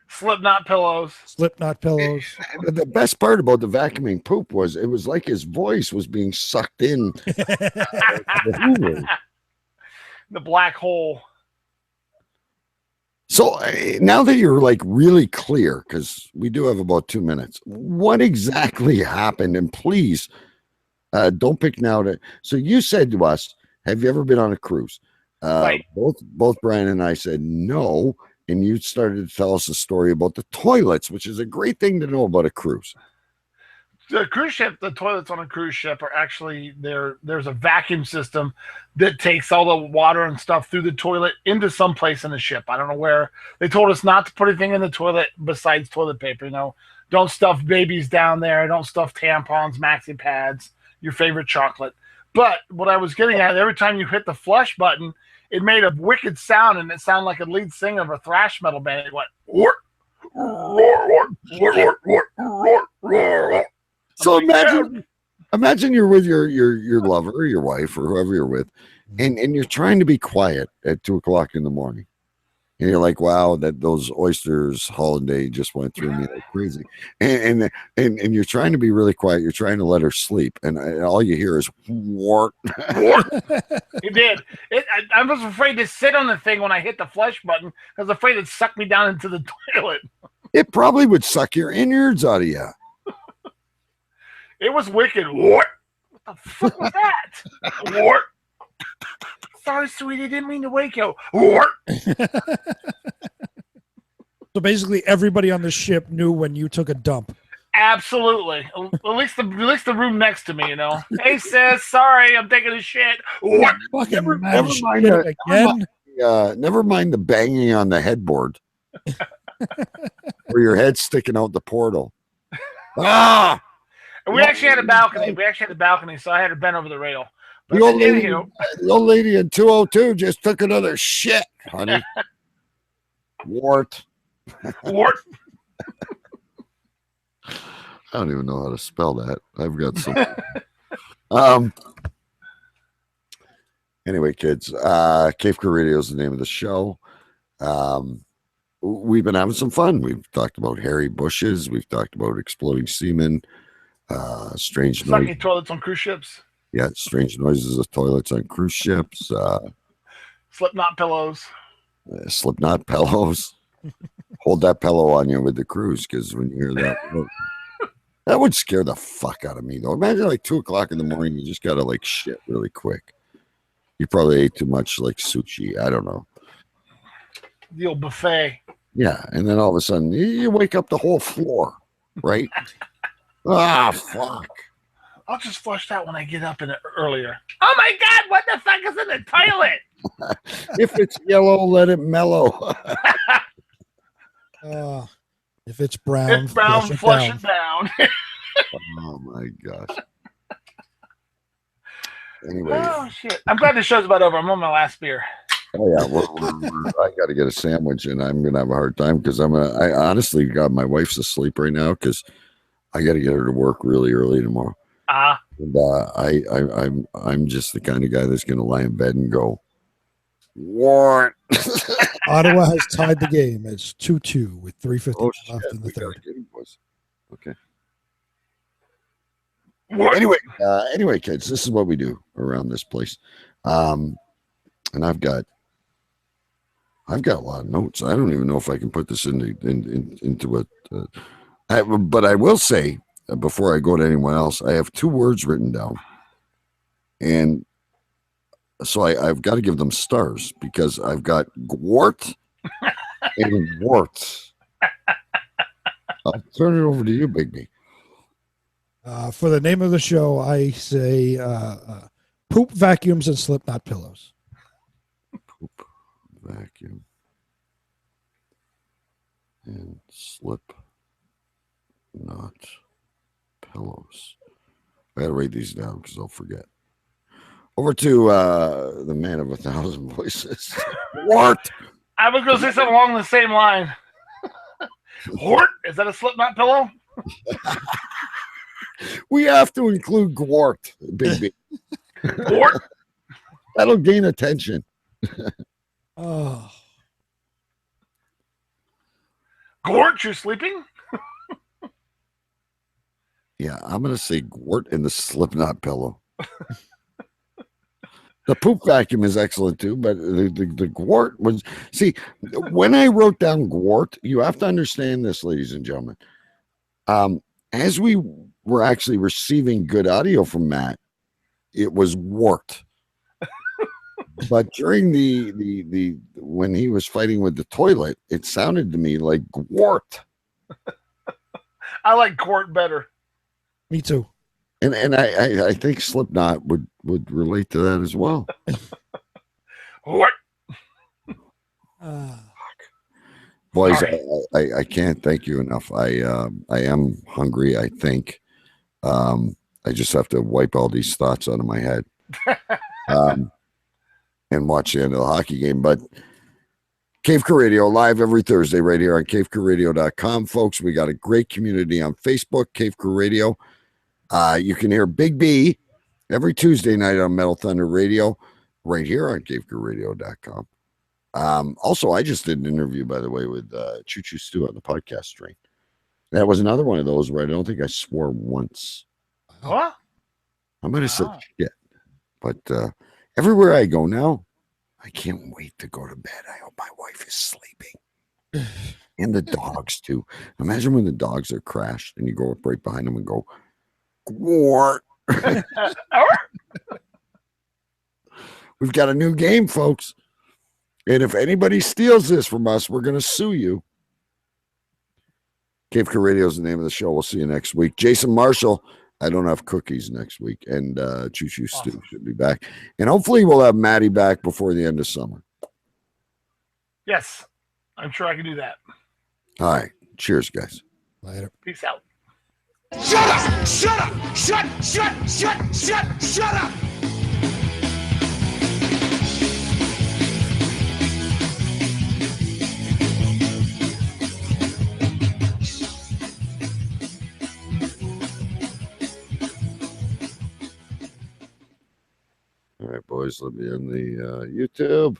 Slipknot pillows.
The best part about the vacuuming poop was it was like his voice was being sucked in.
The black hole.
So now that you're like really clear, because we do have about 2 minutes, what exactly happened? And please don't pick now. So you said to us, have you ever been on a cruise?
Right.
Both Brian and I said no. And you started to tell us a story about the toilets, which is a great thing to know about a cruise.
The cruise ship, the toilets on a cruise ship are actually there's a vacuum system that takes all the water and stuff through the toilet into some place in the ship. I don't know where. They told us not to put anything in the toilet besides toilet paper. You know, don't stuff babies down there. Don't stuff tampons, maxi pads, your favorite chocolate. But what I was getting at, every time you hit the flush button, it made a wicked sound, and it sounded like a lead singer of a thrash metal band. It went, roar, roar, roar, roar, roar, roar.
So imagine you're with your lover or your wife or whoever you're with, and you're trying to be quiet at 2 o'clock in the morning. And you're like, wow, those oysters holiday just went through me like crazy. And you're trying to be really quiet. You're trying to let her sleep. And all you hear is wart.
It did. I was afraid to sit on the thing when I hit the flush button. I was afraid it'd suck me down into the toilet.
It probably would suck your innards out of you.
It was wicked. What the fuck was that? What? Sorry, sweetie, didn't mean to wake you. What?
So basically, everybody on the ship knew when you took a dump.
Absolutely. At least the room next to me, you know. Hey, sis, sorry, I'm taking a shit. What?
Never mind the banging on the headboard where your head's sticking out the portal. Ah!
We actually had a balcony. So I had her bent over the rail. But
The old lady in 202 just took another shit, honey. Gwarrt.
Gwarrt.
I don't even know how to spell that. I've got some. Anyway, kids, Cave Crew Radio is the name of the show. We've been having some fun. We've talked about hairy bushes. We've talked about exploding semen. Strange noises.
Sucking toilets on cruise ships.
Yeah, strange noises of toilets on cruise ships.
Slipknot pillows.
Slipknot pillows. Hold that pillow on you with the cruise, because when you hear that, that would scare the fuck out of me, though. Imagine like 2 o'clock in the morning, you just gotta like shit really quick. You probably ate too much like sushi. I don't know.
The old buffet.
Yeah, and then all of a sudden you wake up the whole floor, right? Fuck.
I'll just flush that when I get up earlier. Oh my God! What the fuck is in the toilet?
If it's yellow, let it mellow.
If it's brown,
flush it down.
Oh my gosh. Anyway.
Oh shit! I'm glad the show's about over. I'm on my last beer.
Oh yeah, I got to get a sandwich, and I'm gonna have a hard time because I honestly, God, my wife's asleep right now because I got to get her to work really early tomorrow. And I'm just the kind of guy that's gonna lie in bed and go, what?
Ottawa has tied the game. It's 2-2 with 3:50 left in the third.
Okay. Anyway, kids, this is what we do around this place, and I've got a lot of notes. I don't even know if I can put this into it, but I will say before I go to anyone else, I have 2 words written down, and so I've got to give them stars because I've got Gwarrt and warts. I'll turn it over to you, Bigby.
For the name of the show, I say poop vacuums and Slipknot pillows.
Poop vacuum and Slipknot pillows. I gotta write these down because I'll forget. Over to the man of 1,000 voices. What?
I was going to say something along the same line. Gwarrt? Is that a Slipknot pillow?
We have to include Gwarrt, Big B.
Gwarrt?
That'll gain attention.
Oh.
Gwarrt, you're sleeping?
Yeah, I'm going to say Gwarrt and the Slipknot pillow. The poop vacuum is excellent too, but the Gwarrt was, see, when I wrote down Gwarrt, you have to understand this, ladies and gentlemen. As we were actually receiving good audio from Matt, it was Gwarrt. But during the when he was fighting with the toilet, it sounded to me like Gwarrt.
I like Gwarrt better.
Me too.
And I think Slipknot would relate to that as well.
What?
Boys, I can't thank you enough. I am hungry, I think. I just have to wipe all these thoughts out of my head and watch the end of the hockey game. But Cave Crew Radio live every Thursday right here on cavecrewradio.com, folks. We got a great community on Facebook, Cave Crew Radio. You can hear Big B every Tuesday night on Metal Thunder Radio right here on cavecrewradio.com. Also, I just did an interview, by the way, with Choo Choo Stew on the podcast stream. That was another one of those where I don't think I swore once.
What?
I might have said shit. But everywhere I go now, I can't wait to go to bed. I hope my wife is sleeping. And the dogs, too. Imagine when the dogs are crashed and you go up right behind them and go, Gwarrt. We've got a new game, folks. And if anybody steals this from us, we're going to sue you. Cave Crew Radio is the name of the show. We'll see you next week. Jason Marshall, I don't have cookies next week. And Choo Choo Stew should be back. And hopefully we'll have Maddie back before the end of summer.
Yes, I'm sure I can do that.
All right. Cheers, guys.
Later.
Peace out.
Shut up! Shut up! Shut up!
All right, boys, let me in the YouTube.